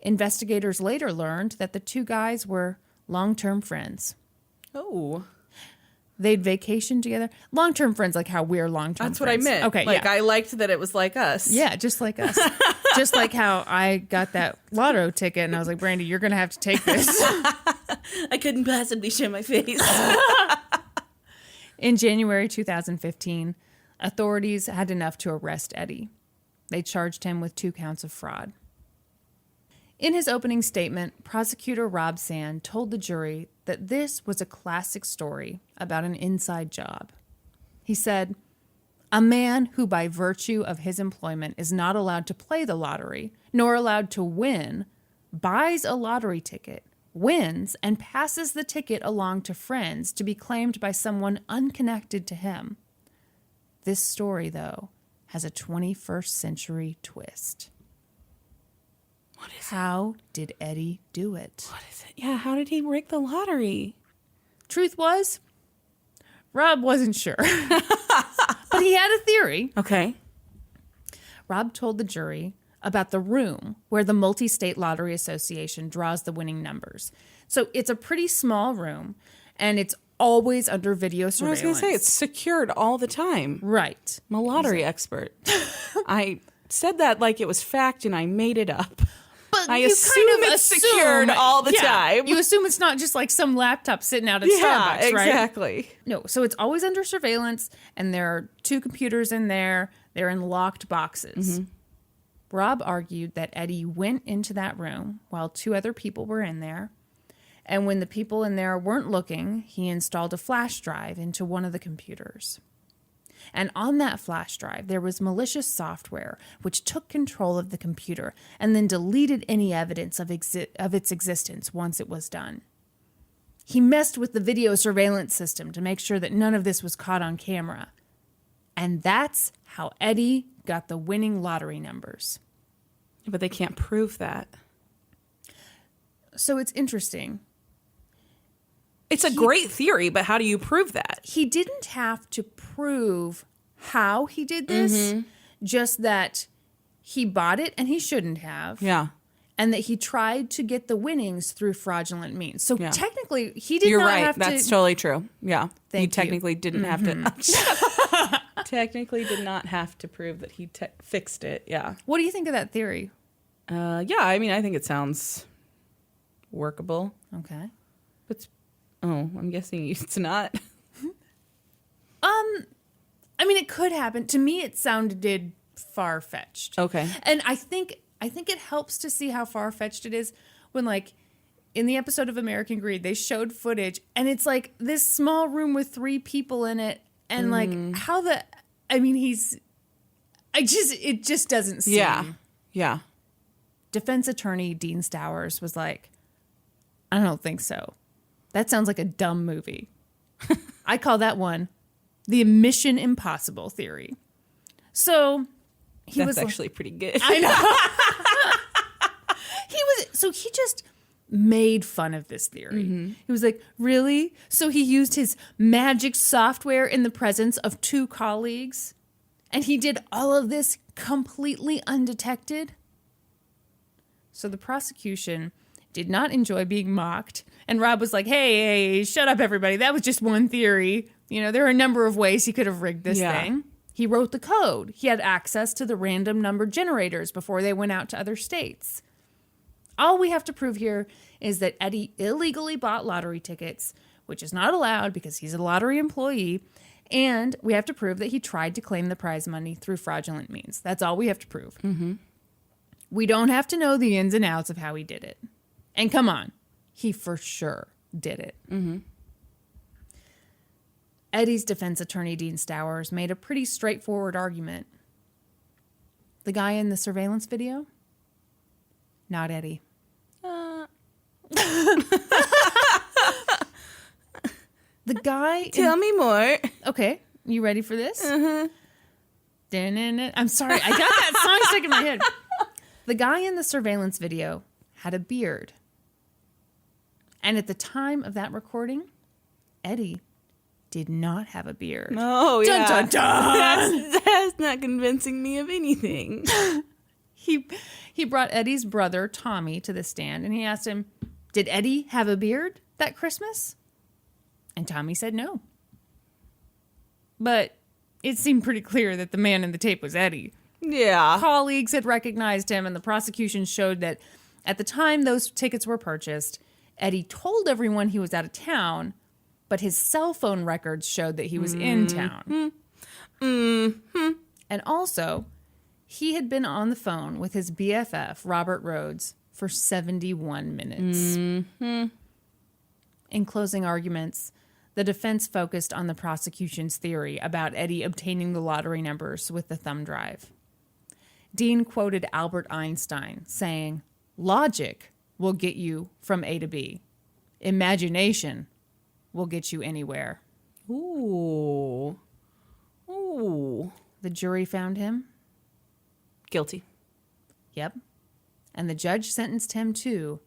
Investigators later learned that the two guys were long-term friends. Oh. They'd vacation together. Long-term friends, like how we're long-term That's friends. What I meant. Okay, like, yeah. I liked that it was like us. Yeah, just like us. Just like how I got that lotto ticket and I was like, Brandi, you're going to have to take this. I couldn't possibly show my face. In January 2015, authorities had enough to arrest Eddie. They charged him with 2 counts of fraud. In his opening statement, prosecutor Rob Sand told the jury that this was a classic story about an inside job. He said, "A man who by virtue of his employment is not allowed to play the lottery, nor allowed to win, buys a lottery ticket, wins, and passes the ticket along to friends to be claimed by someone unconnected to him. This story, though, has a 21st century twist." What is How did Eddie do it? What is it? Yeah, how did he rig the lottery? Truth was, Rob wasn't sure. But he had a theory. Okay. Rob told the jury about the room where the Multi-State Lottery Association draws the winning numbers. So it's a pretty small room, and it's always under video surveillance. I was going to say, it's secured all the time. Right. I'm a lottery expert. I said that like it was fact, and I made it up. But I you assume kind of it's secured all the time. You assume it's not just like some laptop sitting out at Starbucks, right? Exactly. No, so it's always under surveillance, and there are 2 computers in there. They're in locked boxes. Mm-hmm. Rob argued that Eddie went into that room while 2 other people were in there, and when the people in there weren't looking, he installed a flash drive into one of the computers. And on that flash drive, there was malicious software which took control of the computer and then deleted any evidence of its existence once it was done. He messed with the video surveillance system to make sure that none of this was caught on camera. And that's how Eddie got the winning lottery numbers. But they can't prove that. So it's interesting. It's a great theory, but how do you prove that? He didn't have to prove how he did this, just that he bought it and he shouldn't have. Yeah. And that he tried to get the winnings through fraudulent means. So technically, he You're did not right. have to... That's totally true. Yeah. Thank he technically didn't have to... technically did not have to prove that he fixed it. Yeah. What do you think of that theory? Yeah, I mean, I think it sounds workable. Okay. But I'm guessing it's not. I mean, it could happen. To me, it sounded far-fetched. Okay. And I think it helps to see how far-fetched it is when, like, in the episode of American Greed, they showed footage, and it's like this small room with 3 people in it, and like how the, I mean, it just doesn't seem. Yeah. Defense attorney Dean Stowers was like, I don't think so. That sounds like a dumb movie. I call that one the Mission Impossible theory. So That's actually pretty good. I know. He just made fun of this theory. Mm-hmm. He was like, really? So he used his magic software in the presence of 2 colleagues? And he did all of this completely undetected? So the prosecution did not enjoy being mocked And Rob was like, hey, shut up, everybody. That was just one theory. You know, there are a number of ways he could have rigged this thing. He wrote the code. He had access to the random number generators before they went out to other states. All we have to prove here is that Eddie illegally bought lottery tickets, which is not allowed because he's a lottery employee. And we have to prove that he tried to claim the prize money through fraudulent means. That's all we have to prove. Mm-hmm. We don't have to know the ins and outs of how he did it. And come on, he for sure did it. Mm-hmm. Eddie's defense attorney, Dean Stowers, made a pretty straightforward argument. The guy in the surveillance video? Not Eddie. The guy... Tell me more. Okay, you ready for this? Uh-huh. I'm sorry, I got that song stuck in my head. The guy in the surveillance video had a beard. And at the time of that recording, Eddie did not have a beard. Oh, yeah. Dun, dun, dun. That's not convincing me of anything. He brought Eddie's brother, Tommy, to the stand, and he asked him, did Eddie have a beard that Christmas? And Tommy said no. But it seemed pretty clear that the man in the tape was Eddie. Yeah. Colleagues had recognized him, and the prosecution showed that at the time those tickets were purchased, Eddie told everyone he was out of town, but his cell phone records showed that he was in town. Mm-hmm. And also, he had been on the phone with his BFF, Robert Rhodes, for 71 minutes. Mm-hmm. In closing arguments, the defense focused on the prosecution's theory about Eddie obtaining the lottery numbers with the thumb drive. Dean quoted Albert Einstein saying, "Logic will get you from A to B. Imagination will get you anywhere." Ooh. Ooh. The jury found him guilty. Yep. And the judge sentenced him to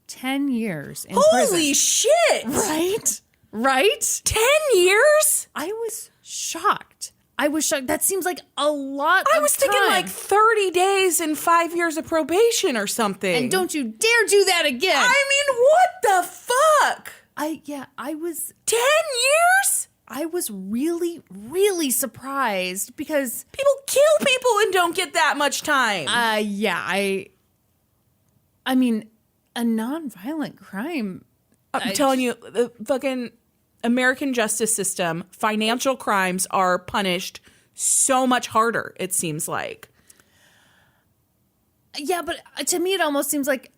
10 years in prison. Holy shit! Right? Right? 10 years? I was shocked. That seems like a lot I of was thinking time. like 30 days and 5 years of probation or something. And don't you dare do that again. I mean, what the fuck? I was 10 years? I was really, really surprised because people kill people and don't get that much time. I mean, a nonviolent crime. I'm telling you, the fucking American justice system, financial crimes are punished so much harder, it seems like. Yeah, but to me it almost seems like,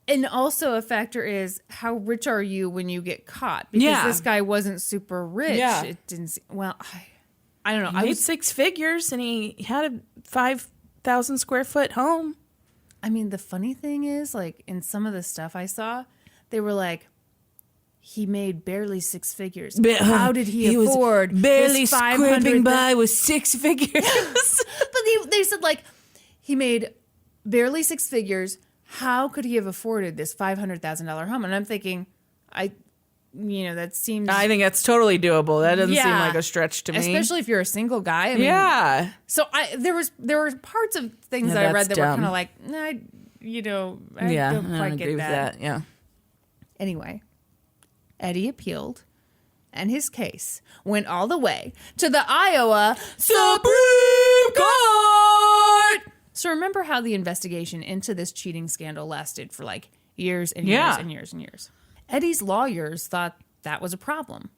and also a factor is how rich are you when you get caught? Because this guy wasn't super rich. Yeah. It didn't. I don't know. He made 6 figures and he had a 5,000 square foot home. I mean, the funny thing is, like, in some of the stuff I saw, they were like, he made barely 6 figures. How did he afford was barely this scraping by with 6 figures? But they said, like, he made barely 6 figures. How could he have afforded this $500,000 home? And I'm thinking, that seems... I think that's totally doable. That doesn't seem like a stretch to me. Especially if you're a single guy. I mean, So there were parts of things that I read that were kind of like, I don't quite get agree with that. Yeah. Anyway, Eddie appealed, and his case went all the way to the Iowa Supreme Court. So remember how the investigation into this cheating scandal lasted for like years and years and years and years. Eddie's lawyers thought that was a problem.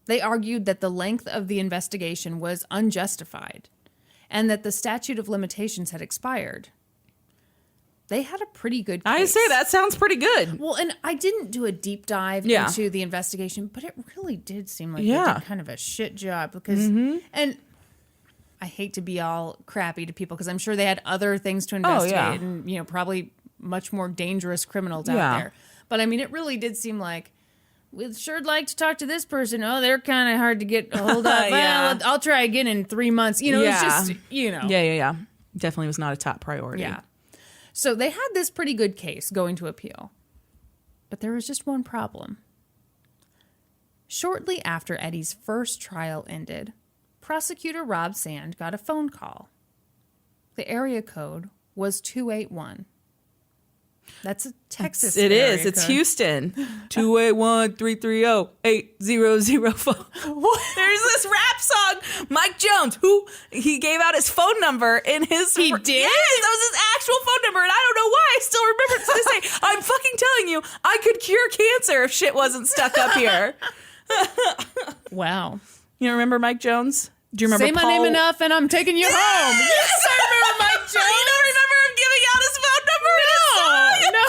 They argued that the length of the investigation was unjustified and that the statute of limitations had expired. They had a pretty good case. I say that sounds pretty good. Well, and I didn't do a deep dive into the investigation, but it really did seem like they did kind of a shit job because, and I hate to be all crappy to people because I'm sure they had other things to investigate and, probably much more dangerous criminals out there. But I mean, it really did seem like we'd sure like to talk to this person. Oh, they're kind of hard to get a hold of. Well, I'll try again in 3 months. It's just, Yeah. Definitely was not a top priority. Yeah. So they had this pretty good case going to appeal. But there was just one problem. Shortly after Eddie's first trial ended, prosecutor Rob Sand got a phone call. The area code was 281. That's a Texas. It area is. It's code. Houston. 281-330-8004. There's this rap song. Mike Jones, who he gave out his phone number in his. He did? Yes, that was his actual phone number, and I don't know why. I still remember it to this day. I'm fucking telling you, I could cure cancer if shit wasn't stuck up here. Wow. You don't remember Mike Jones? Do you remember Say my Paul? name enough and I'm taking you home. Yes, I remember Mike Jones. You don't remember him giving out his phone number? No.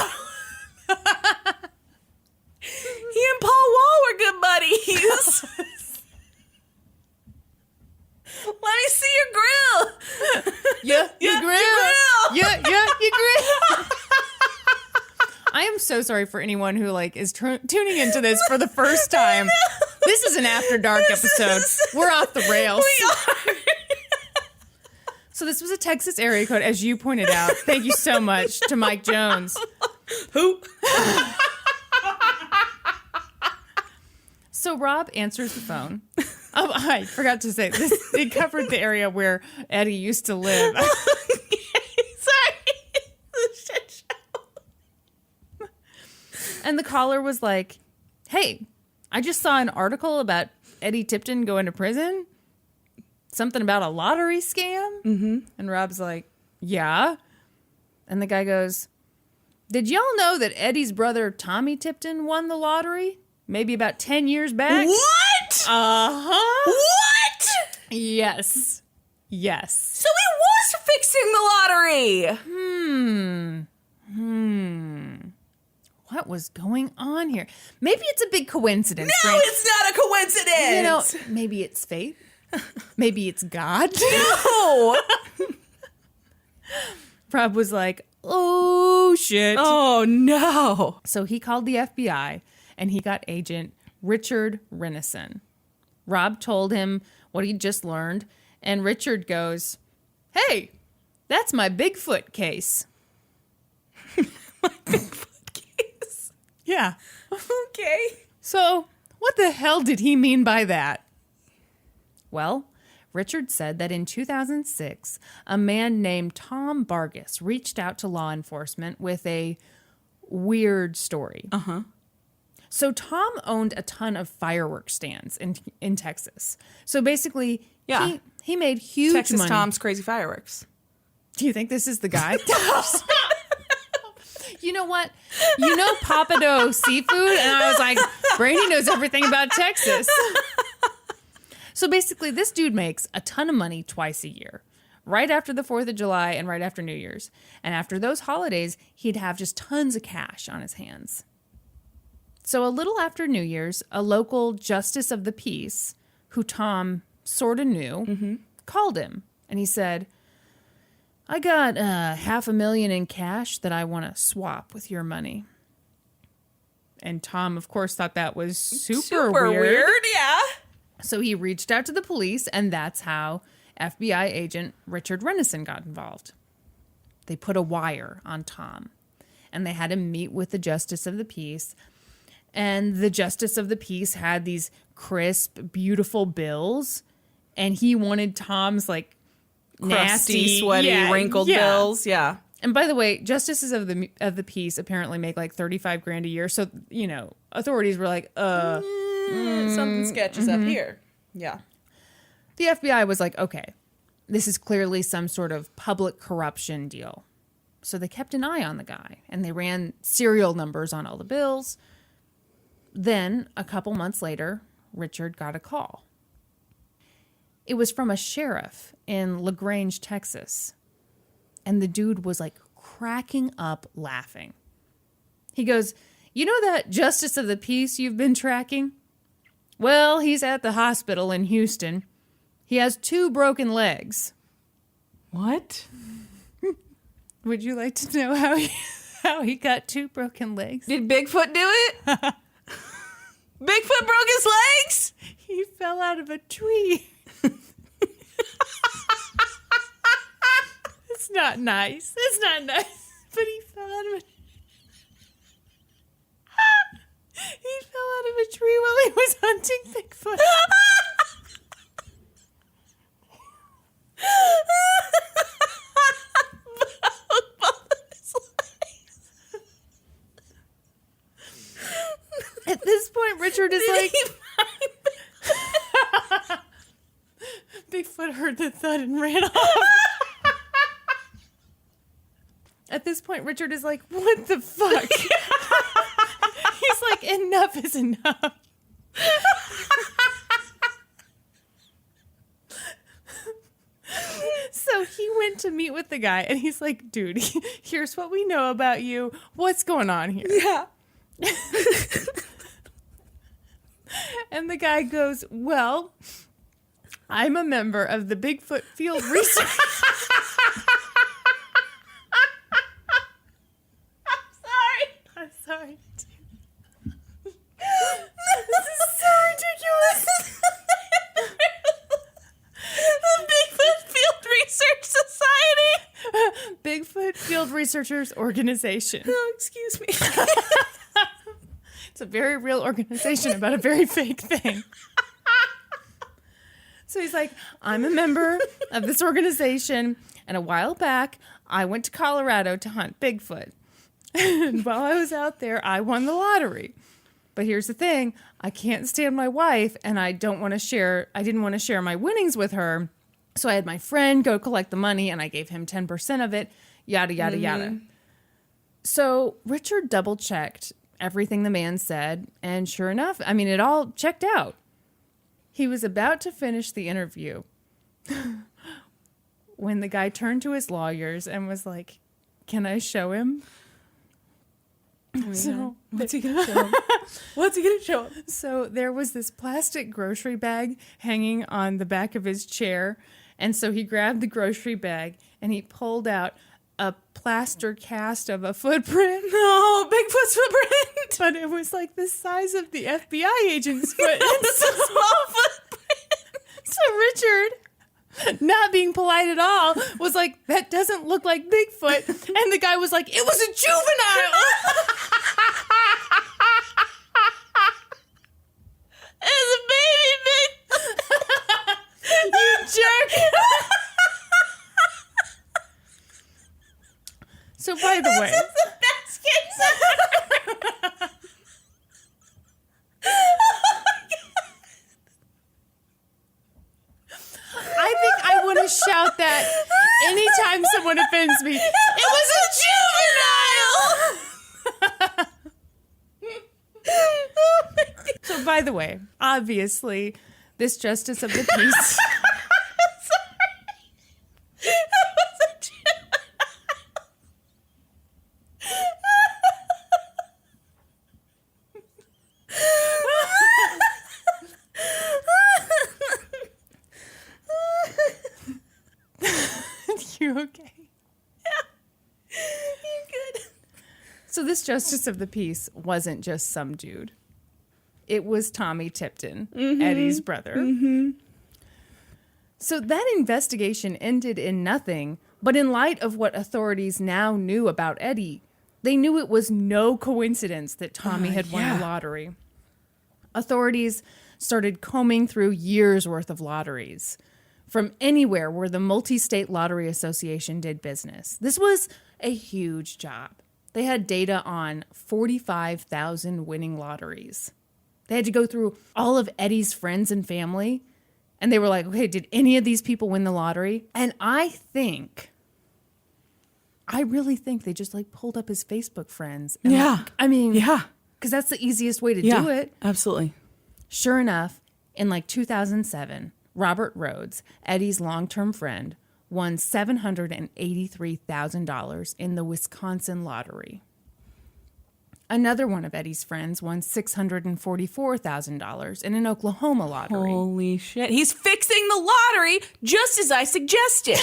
He and Paul Wall were good buddies. Let me see your grill. Yeah, Yeah, you grill. your grill. Yeah, you grill. I am so sorry for anyone who is tuning into this for the first time. This is an After Dark episode. We're off the rails. We are. So this was a Texas area code, as you pointed out. Thank you so much to Mike Jones. Who? So Rob answers the phone. Oh, I forgot to say this. It covered the area where Eddie used to live. Sorry. The shit show. And the caller was like, "Hey, I just saw an article about Eddie Tipton going to prison. Something about a lottery scam." Mm-hmm. And Rob's like, "Yeah." And the guy goes, "Did y'all know that Eddie's brother Tommy Tipton won the lottery? Maybe about 10 years back?" What? Uh-huh. What? Yes. Yes. So he was fixing the lottery. What was going on here? Maybe it's a big coincidence. No, right? it's not a coincidence. You know, maybe it's fate. Maybe it's God. No. Rob was like, "Oh, shit." Oh, no. So he called the FBI and he got agent Richard Renison. Rob told him what he'd just learned, and Richard goes, "Hey, that's my Bigfoot case." Bigfoot case. Yeah. Okay. So what the hell did he mean by that? Well, Richard said that in 2006, a man named Tom Vargas reached out to law enforcement with a weird story. Uh-huh. So Tom owned a ton of fireworks stands in Texas. So basically, Yeah. he made huge Texas money. Tom's Crazy Fireworks. Do you think this is the guy? You know what? You know Papado Seafood? And I was like, Brandi knows everything about Texas. So basically, this dude makes a ton of money twice a year, right after the 4th of July and right after New Year's. And after those holidays, he'd have just tons of cash on his hands. So a little after New Year's, a local justice of the peace, who Tom sort of knew, called him. And he said, "I got $500,000 in cash that I want to swap with your money." And Tom, of course, thought that was super weird. Yeah. So he reached out to the police, and that's how FBI agent Richard Renison got involved. They put a wire on Tom, and they had him meet with the justice of the peace. And the justice of the peace had these crisp, beautiful bills, and he wanted Tom's Crusty, nasty, sweaty, wrinkled bills. Yeah. And by the way, justices of the peace apparently make $35,000 a year. So, authorities were like, Something sketches up here. Yeah. The FBI was like, okay, this is clearly some sort of public corruption deal. So they kept an eye on the guy, and they ran serial numbers on all the bills. Then, a couple months later, Richard got a call. It was from a sheriff in LaGrange, Texas. And the dude was cracking up laughing. He goes, "You know that justice of the peace you've been tracking? Well, he's at the hospital in Houston. He has 2 broken legs." What? Would you like to know how he got 2 broken legs? Did Bigfoot do it? Bigfoot broke his legs? He fell out of a tree. It's not nice. It's not nice. But he fell out of a tree while he was hunting Bigfoot. Richard is like, Bigfoot heard the thud and ran off. At this point, Richard is like, what the fuck? He's like, enough is enough. So he went to meet with the guy, and he's like, dude, here's what we know about you. What's going on here? Yeah. And the guy goes, well, I'm a member of the Bigfoot Field Research. I'm sorry. This is so ridiculous. The Bigfoot Field Research Society. Bigfoot Field Researchers Organization. Oh, excuse me. It's a very real organization about a very fake thing. So he's like, I'm a member of this organization, and a while back, I went to Colorado to hunt Bigfoot. And while I was out there, I won the lottery. But here's the thing, I can't stand my wife, and I didn't want to share my winnings with her. So I had my friend go collect the money, and I gave him 10% of it, yada, yada, yada. So Richard double-checked everything the man said, and sure enough, I mean, it all checked out. He was about to finish the interview when the guy turned to his lawyers and was like, can I show him? So what's he gonna show him? What's he gonna show him? So there was this plastic grocery bag hanging on the back of his chair. And so he grabbed the grocery bag and he pulled out a plaster cast of a footprint. No, Bigfoot's footprint. But it was like the size of the FBI agent's foot. It's a small footprint. So Richard, not being polite at all, was like, that doesn't look like Bigfoot. And the guy was like, it was a juvenile. It's a baby Bigfoot. You jerk. So by the way, This is the best case ever. I think I want to shout that anytime someone offends me. It was a juvenile! So by the way, obviously, this justice of the peace... You okay? Yeah. You're good. So this justice of the peace wasn't just some dude. It was Tommy Tipton, Eddie's brother. So that investigation ended in nothing, but in light of what authorities now knew about Eddie, they knew it was no coincidence that Tommy had won the lottery. Authorities started combing through years' worth of lotteries from anywhere where the Multi-State Lottery Association did business. This was a huge job. They had data on 45,000 winning lotteries. They had to go through all of Eddie's friends and family, and they were like, okay, did any of these people win the lottery? And I really think they just like pulled up his Facebook friends. And because that's the easiest way to do it. Absolutely. Sure enough, in like 2007, Robert Rhodes, Eddie's long-term friend, won $783,000 in the Wisconsin lottery. Another one of Eddie's friends won $644,000 in an Oklahoma lottery. Holy shit. He's fixing the lottery just as I suggested.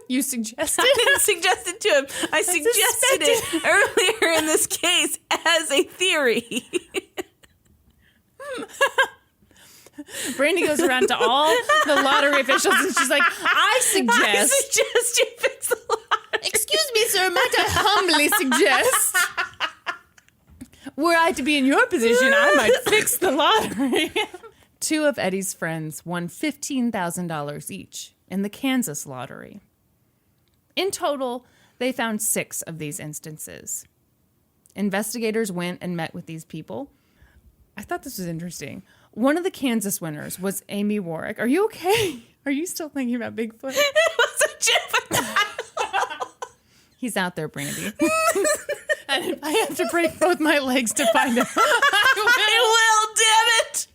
You suggested? I didn't suggest it to him. I suggested it earlier in this case as a theory. Brandi goes around to all the lottery officials and she's like, I suggest you fix the lottery. Excuse me, sir, might I humbly suggest, were I to be in your position, I might fix the lottery. Two of Eddie's friends won $15,000 each in the Kansas lottery. In total, they found 6 of these instances. Investigators went and met with these people. I thought this was interesting. One of the Kansas winners was Amy Warwick. Are you okay? Are you still thinking about Bigfoot? It was a Gemini. He's out there, Brandi. And if I have to break both my legs to find him, I will, damn it.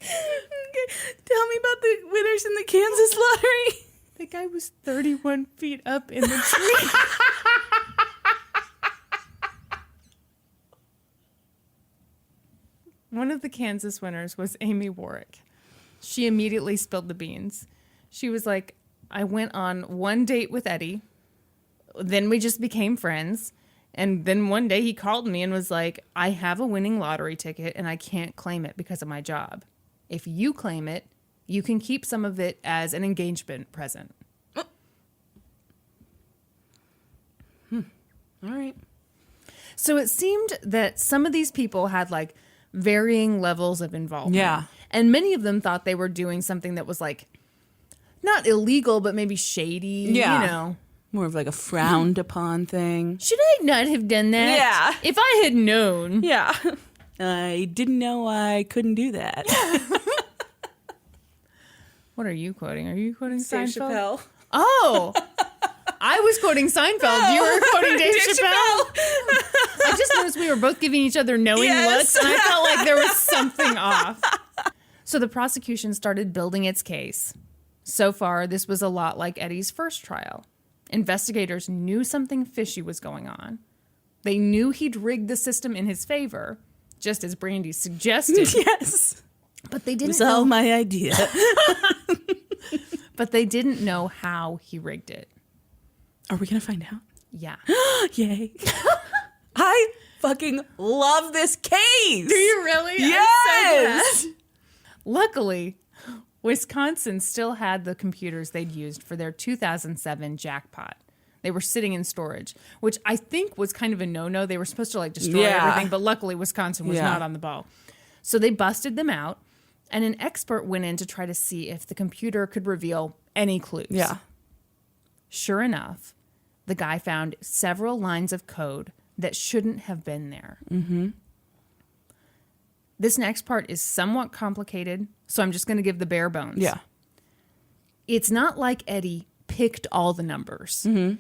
Okay. Tell me about the winners in the Kansas lottery. The guy was 31 feet up in the tree. One of the Kansas winners was Amy Warwick. She immediately spilled the beans. She was like, I went on one date with Eddie. Then we just became friends. And then one day he called me and was like, I have a winning lottery ticket and I can't claim it because of my job. If you claim it, you can keep some of it as an engagement present. All right. So it seemed that some of these people had like varying levels of involvement. Yeah. And many of them thought they were doing something that was like not illegal, but maybe shady. Yeah. You know. More of like a frowned upon thing. Should I not have done that? Yeah. If I had known. Yeah. I didn't know I couldn't do that. What are you quoting? Are you quoting Dave Seinfeld? Chappelle. Oh. I was quoting Seinfeld. You were quoting Dave Chappelle. I just noticed we were both giving each other knowing looks, and I felt like there was something off. So the prosecution started building its case. So far, this was a lot like Eddie's first trial. Investigators knew something fishy was going on. They knew he'd rigged the system in his favor, just as Brandi suggested. Yes. But they didn't It was all know. my idea. But they didn't know how he rigged it. Are we going to find out? Yeah. Yay. I fucking love this case. Do you really? Yes. I'm so glad. Luckily, Wisconsin still had the computers they'd used for their 2007 jackpot. They were sitting in storage, which I think was kind of a no-no. They were supposed to like destroy everything, but luckily Wisconsin was not on the ball. So they busted them out, and an expert went in to try to see if the computer could reveal any clues. Yeah. Sure enough, the guy found several lines of code that shouldn't have been there. Mm-hmm. This next part is somewhat complicated, so I'm just going to give the bare bones. Yeah. It's not like Eddie picked all the numbers. Mm-hmm.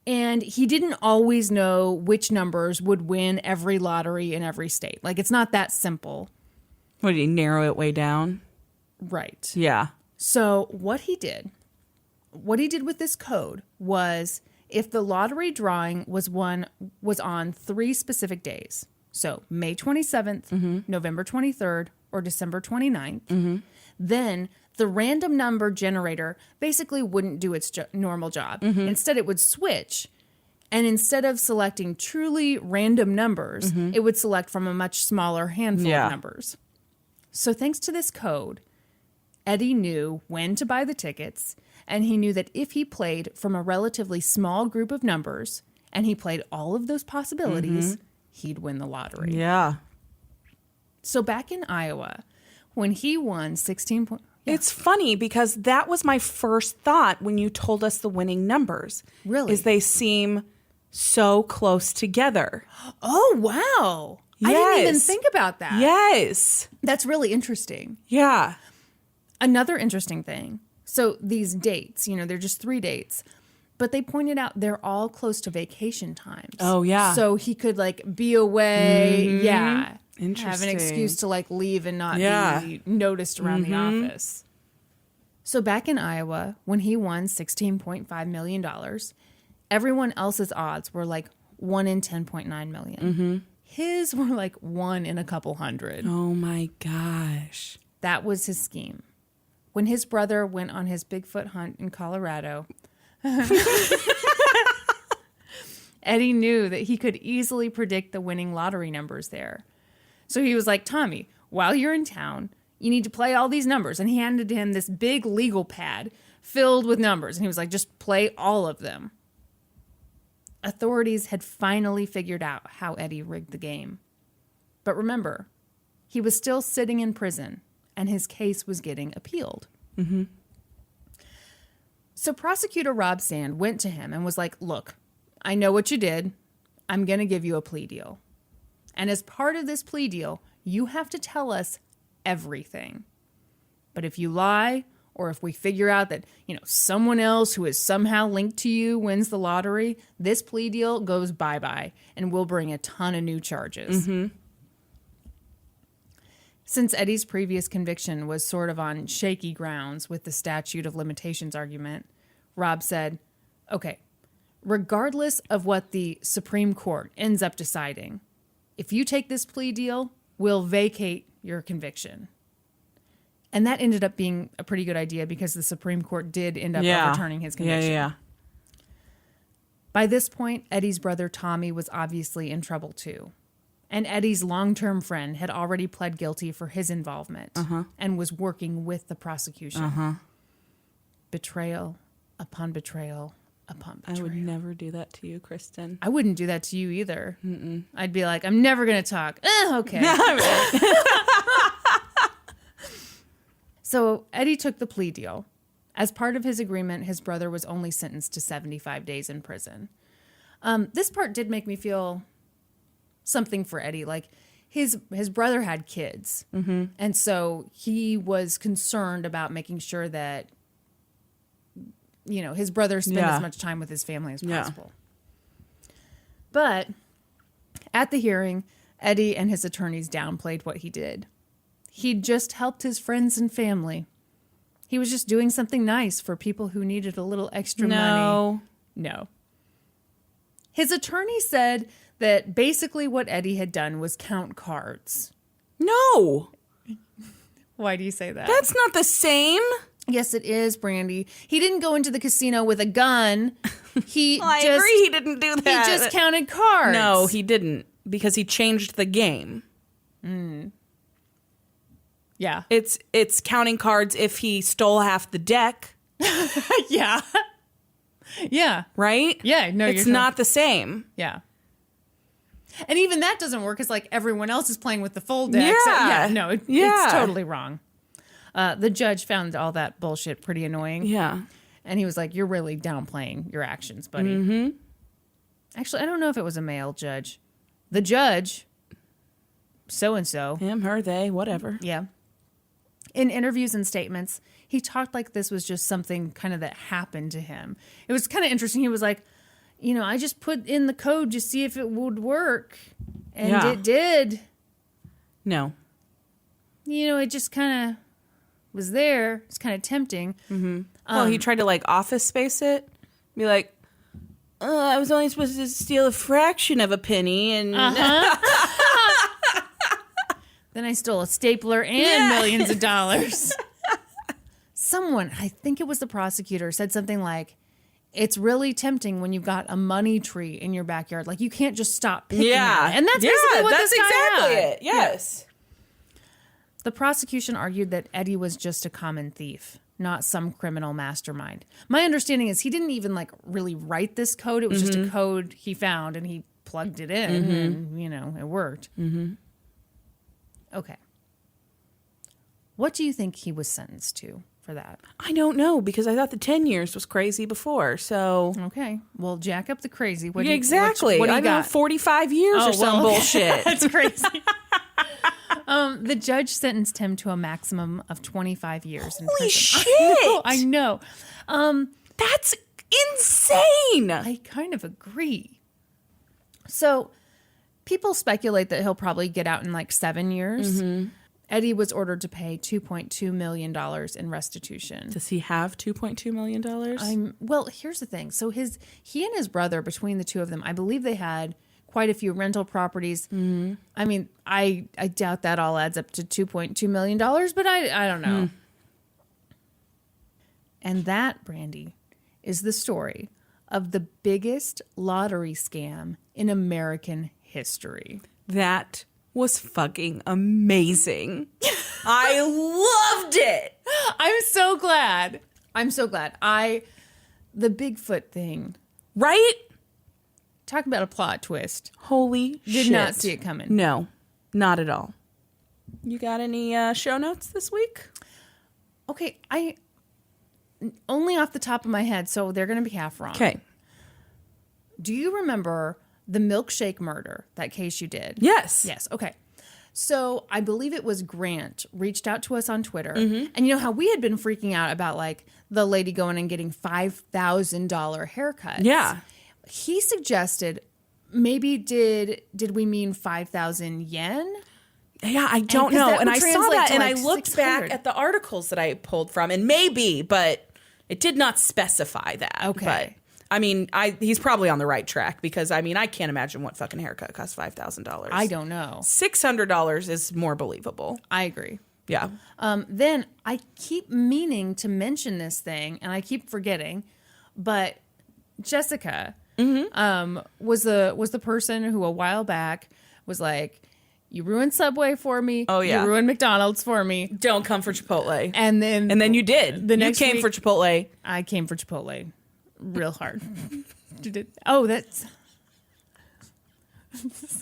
And he didn't always know which numbers would win every lottery in every state. Like, it's not that simple. What, did he narrow it way down? Right. Yeah. So what he did with this code was if the lottery drawing was on 3 specific days, so May 27th, November 23rd, or December 29th, then the random number generator basically wouldn't do its normal job. Instead, it would switch. And instead of selecting truly random numbers, it would select from a much smaller handful of numbers. So thanks to this code, Eddie knew when to buy the tickets, and he knew that if he played from a relatively small group of numbers, and he played all of those possibilities, he'd win the lottery. Yeah. So back in Iowa, when he won 16 points... It's funny because that was my first thought when you told us the winning numbers. Really? Is they seem so close together. Oh, wow. Yes. I didn't even think about that. Yes. That's really interesting. Yeah. Another interesting thing. So these dates, they're just 3 dates. But they pointed out they're all close to vacation times. Oh, yeah. So he could, be away. Mm-hmm. Yeah. Interesting. Have an excuse to, leave and not be noticed around the office. So back in Iowa, when he won $16.5 million, everyone else's odds were 1 in 10.9 million. His were 1 in a couple hundred. Oh, my gosh. That was his scheme. When his brother went on his Bigfoot hunt in Colorado... Eddie knew that he could easily predict the winning lottery numbers there. So he was like, Tommy, while you're in town, you need to play all these numbers. And he handed him this big legal pad filled with numbers. And he was like, just play all of them. Authorities had finally figured out how Eddie rigged the game. But remember, he was still sitting in prison and his case was getting appealed. Mm-hmm. So prosecutor Rob Sand went to him and was like, look, I know what you did. I'm going to give you a plea deal. And as part of this plea deal, you have to tell us everything. But if you lie, or if we figure out that, someone else who is somehow linked to you wins the lottery, this plea deal goes bye-bye, and we'll bring a ton of new charges. Mm-hmm. Since Eddie's previous conviction was sort of on shaky grounds with the statute of limitations argument, Rob said, okay, regardless of what the Supreme Court ends up deciding, if you take this plea deal, we'll vacate your conviction. And that ended up being a pretty good idea because the Supreme Court did end up overturning his conviction. Yeah. By this point, Eddie's brother Tommy was obviously in trouble too. And Eddie's long-term friend had already pled guilty for his involvement and was working with the prosecution. Betrayal upon betrayal upon betrayal. I would never do that to you, Kristin. I wouldn't do that to you either. Mm-mm. I'd be like, I'm never going to talk. Okay. So Eddie took the plea deal. As part of his agreement, his brother was only sentenced to 75 days in prison. This part did make me feel something for Eddie. Like his brother had kids. Mm-hmm. And so he was concerned about making sure that, his brother spent as much time with his family as possible. But at the hearing, Eddie and his attorneys downplayed what he did. He'd just helped his friends and family. He was just doing something nice for people who needed a little extra money. No. His attorney said that basically what Eddie had done was count cards. No. Why do you say that? That's not the same. Yes, it is, Brandi. He didn't go into the casino with a gun. I agree he didn't do that. He just counted cards. No, he didn't, because he changed the game. Yeah. It's counting cards if he stole half the deck. Yeah. Yeah. Right? Yeah. No, it's not the same. Yeah. And even that doesn't work because everyone else is playing with the full deck. Yeah. So, no, it's totally wrong. The judge found all that bullshit pretty annoying. Yeah. And he was like, you're really downplaying your actions, buddy. Mm-hmm. Actually, I don't know if it was a male judge. The judge, so-and-so. Him, her, they, whatever. Yeah. In interviews and statements, he talked like this was just something kind of that happened to him. It was kind of interesting. He was like, I just put in the code to see if it would work. And it did. No. It just kind of was there. It's kind of tempting. Mm-hmm. Well, he tried to office space it. Be like, I was only supposed to steal a fraction of a penny. And then I stole a stapler and millions of dollars. Someone, I think it was the prosecutor, said something like, it's really tempting when you've got a money tree in your backyard. Like, you can't just stop picking at it. And that's basically what this guy exactly had. It. Yes. Yeah. The prosecution argued that Eddie was just a common thief, not some criminal mastermind. My understanding is he didn't even really write this code. It was just a code he found and he plugged it in and, it worked. Mm-hmm. Okay. What do you think he was sentenced to for that? I don't know, because I thought the 10 years was crazy before, so... Okay. Well, jack up the crazy. What exactly. What do you I got? Know 45 years or some bullshit. That's crazy. The judge sentenced him to a maximum of 25 years in prison. Holy shit! I know. That's insane! I kind of agree. So, people speculate that he'll probably get out in 7 years. Mm-hmm. Eddie was ordered to pay $2.2 million in restitution. Does he have $2.2 million? Well, here's the thing. So he and his brother, between the two of them, I believe they had quite a few rental properties. Mm-hmm. I mean, I doubt that all adds up to $2.2 million, but I don't know. Mm. And that, Brandi, is the story of the biggest lottery scam in American history. That was fucking amazing. I loved it. I'm so glad. The Bigfoot thing. Right? Talk about a plot twist. Holy shit. Did not see it coming. No, not at all. You got any show notes this week? Okay, I only off the top of my head, so they're going to be half wrong. Okay. do you remember the milkshake murder, that case you did? Yes. Yes. Okay. So I believe it was Grant reached out to us on Twitter. And you know how we had been freaking out about like the lady going and getting $5,000 haircuts. Yeah. He suggested maybe did we mean 5,000 yen? Yeah, I don't 'cause know. that And would I saw translate that to, and like, I looked 600. back at the articles that I pulled from, and maybe, but it did not specify that. Okay. But I mean, he's probably on the right track because I mean, I can't imagine what fucking haircut costs $5,000. I don't know. $600 is more believable. I agree. Yeah. Then I keep meaning to mention this thing, and I keep forgetting, but Jessica was the person who a while back was like, you ruined Subway for me. Oh, yeah. You ruined McDonald's for me. Don't come for Chipotle. And then you did. The next you came week, for Chipotle. I came for Chipotle real hard. Oh, that's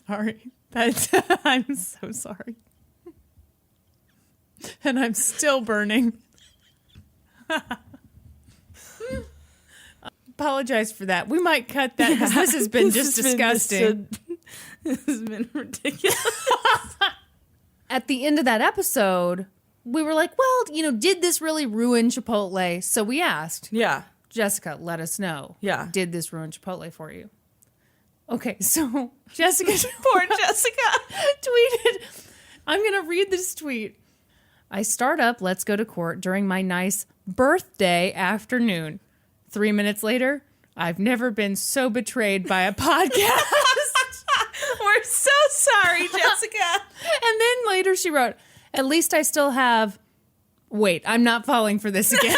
sorry. I'm so sorry. And I'm still burning. Apologize for that. We might cut that because this has been just disgusting. This has been ridiculous. At the end of that episode, we were like, well, did this really ruin Chipotle? So we asked, Yeah. Jessica, let us know. Yeah. Did this ruin Chipotle for you? Okay, so Jessica Poor Jessica. tweeted, I'm going to read this tweet. I start up Let's Go to Court during my nice birthday afternoon. 3 minutes later, I've never been so betrayed by a podcast. We're so sorry, Jessica. And then later she wrote, at least I still have... Wait, I'm not falling for this again.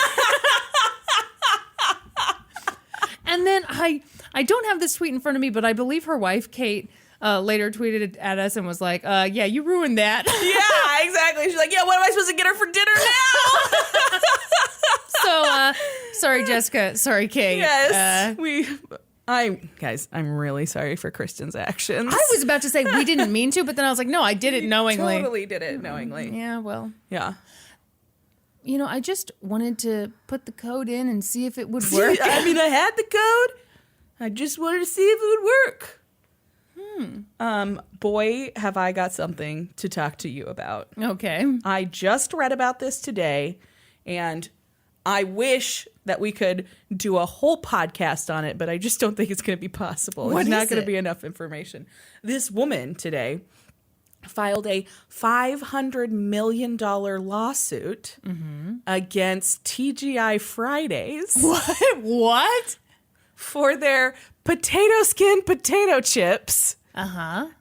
And then I don't have this tweet in front of me, but I believe her wife, Kate, later tweeted at us and was like, yeah, you ruined that. Yeah, exactly. She's like, yeah, what am I supposed to get her for dinner now? So, sorry, Jessica. Sorry, Kate. Yes. I'm really sorry for Kristin's actions. I was about to say we didn't mean to, but then I was like, no, I did it knowingly. Totally did it knowingly. Yeah, well. Yeah. I just wanted to put the code in and see if it would work. I mean, I had the code. I just wanted to see if it would work. Boy, have I got something to talk to you about. Okay. I just read about this today, and I wish that we could do a whole podcast on it, but I just don't think it's going to be possible. What It's not is going to it? be enough information. This woman today filed a $500 million lawsuit against TGI Fridays. What? For their potato skin potato chips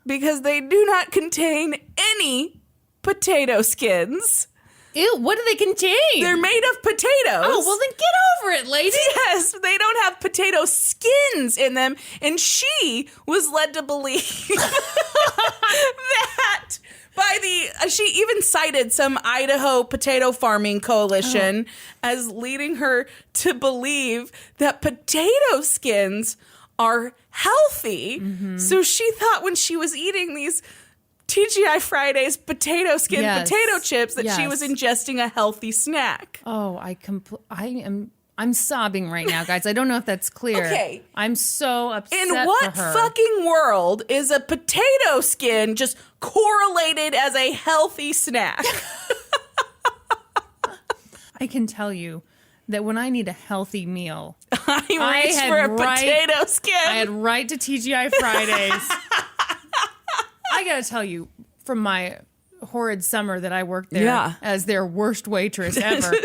because they do not contain any potato skins. Ew, what do they contain? They're made of potatoes. Oh, well then get over it, lady. Yes, they don't have potato skins in them. And she was led to believe that she even cited some Idaho potato farming coalition as leading her to believe that potato skins are healthy. So she thought when she was eating these TGI Fridays potato skin potato chips that she was ingesting a healthy snack. Oh, I'm sobbing right now, guys. I don't know if that's clear. Okay. I'm so upset In what for her. fucking world is a potato skin just correlated as a healthy snack? I can tell you that when I need a healthy meal, I reach for a potato skin. I head right to TGI Fridays. I gotta tell you, from my horrid summer that I worked there as their worst waitress ever,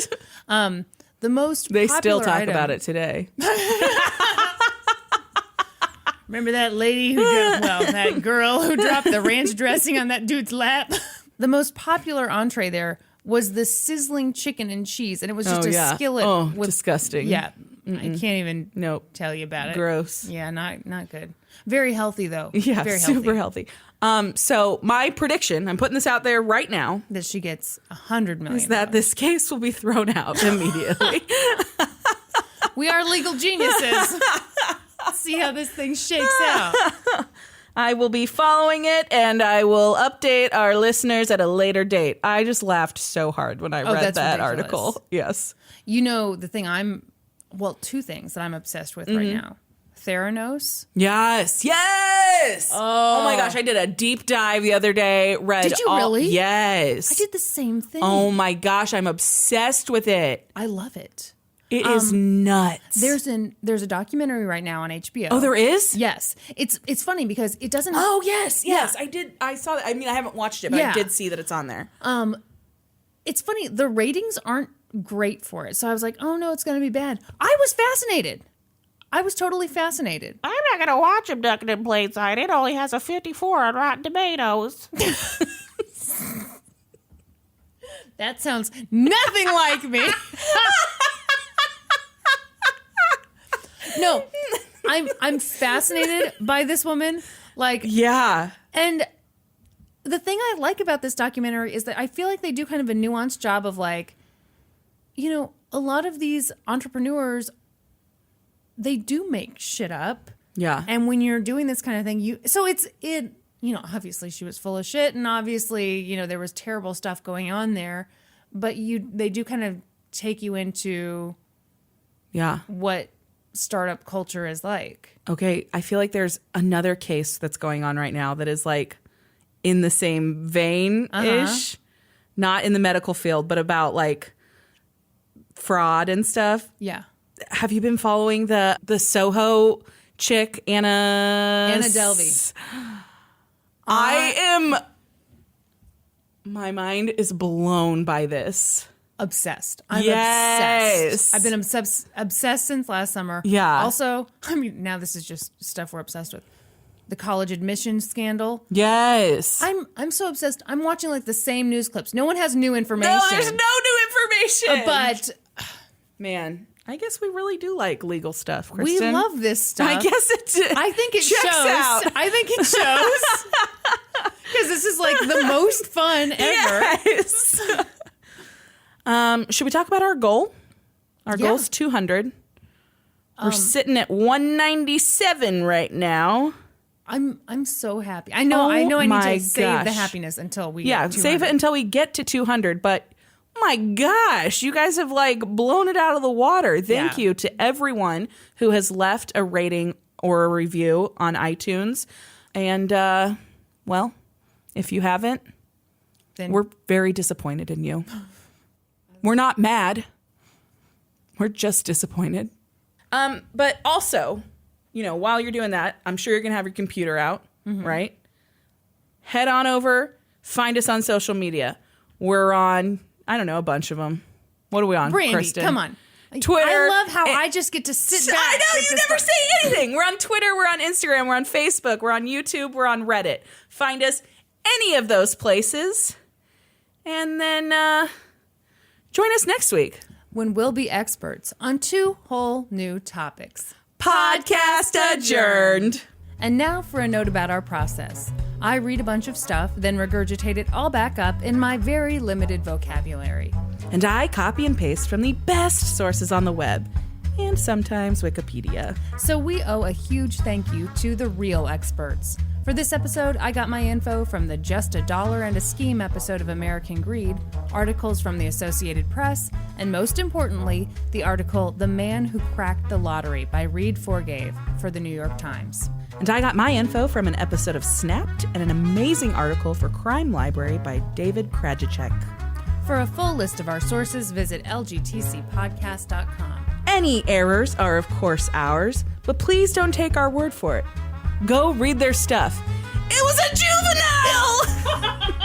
the most They popular still talk item, about it today. Remember that lady that girl who dropped the ranch dressing on that dude's lap? The most popular entree there was the sizzling chicken and cheese, and it was just a skillet with disgusting. Yeah, I can't even tell you about it. Gross. Yeah, not good. Very healthy though. Yeah, very super healthy. So my prediction, I'm putting this out there right now, that she gets $100 million. is that this case will be thrown out immediately. We are legal geniuses. See how this thing shakes out. I will be following it, and I will update our listeners at a later date. I just laughed so hard when I read that's that ridiculous. article. Yes. The thing two things that I'm obsessed with right now. Theranos. Yes. Oh my gosh, I did a deep dive the other day. Read Did you really? Yes. I did the same thing. Oh my gosh, I'm obsessed with it. I love it. It is nuts. There's a documentary right now on HBO. Oh, there is? Yes. It's funny because it doesn't. Oh, yes. I did. I saw that. I mean, I haven't watched it, but I did see that it's on there. It's funny. The ratings aren't great for it. So I was like, oh no, it's going to be bad. I was fascinated. I was totally fascinated. I'm not going to watch him ducking in plain sight. It only has a 54 on Rotten Tomatoes. That sounds nothing like me. No, I'm fascinated by this woman. Like, Yeah. and the thing I like about this documentary is that I feel like they do kind of a nuanced job of like, you know, a lot of these entrepreneurs, they do make shit up. Yeah. And when you're doing this kind of thing, you know, obviously she was full of shit and obviously, you know, there was terrible stuff going on there, but they do kind of take you into what startup culture is like. Okay, I feel like there's another case that's going on right now that is like in the same vein-ish. Not in the medical field, but about like fraud and stuff. Yeah. Have you been following the Soho chick, Anna Delvey? My mind is blown by this. Obsessed. I'm Yes. obsessed. I've been obsessed since last summer. Yeah. Also, I mean, now this is just stuff we're obsessed with. The college admissions scandal. Yes. I'm so obsessed. I'm watching like the same news clips. No one has new information. No, there's no new information. But man, I guess we really do like legal stuff, Kristin. we love this stuff. I guess it. I think it checks shows. out. I think it shows. Because this is like the most fun ever. Yes. Should we talk about our goal? Our goal's 200. We're sitting at 197 right now. I'm so happy. I know I need to save the happiness until we get 200. Save it until we get to 200. But my gosh, you guys have like blown it out of the water. Thank you to everyone who has left a rating or a review on iTunes. And well, if you haven't, Then we're very disappointed in you. We're not mad. We're just disappointed. But also, you know, while you're doing that, I'm sure you're going to have your computer out, right? Head on over, find us on social media. We're on, I don't know, a bunch of them. What are we on, Brandi, Kristin? come on. Twitter. I love how I just get to sit back. I know, with you this never stuff. say anything. We're on Twitter, we're on Instagram, we're on Facebook, we're on YouTube, we're on Reddit. Find us any of those places. And then join us next week. When we'll be experts on 2 whole new topics. Podcast adjourned. And now for a note about our process. I read a bunch of stuff, then regurgitate it all back up in my very limited vocabulary. And I copy and paste from the best sources on the web, and sometimes Wikipedia. So we owe a huge thank you to the real experts. For this episode, I got my info from the Just a Dollar and a Scheme episode of American Greed, articles from the Associated Press, and most importantly, the article The Man Who Cracked the Lottery by Reed Forgave for the New York Times. And I got my info from an episode of Snapped and an amazing article for Crime Library by David Krajicek. For a full list of our sources, visit lgtcpodcast.com. Any errors are, of course, ours, but please don't take our word for it. Go read their stuff. It was a juvenile!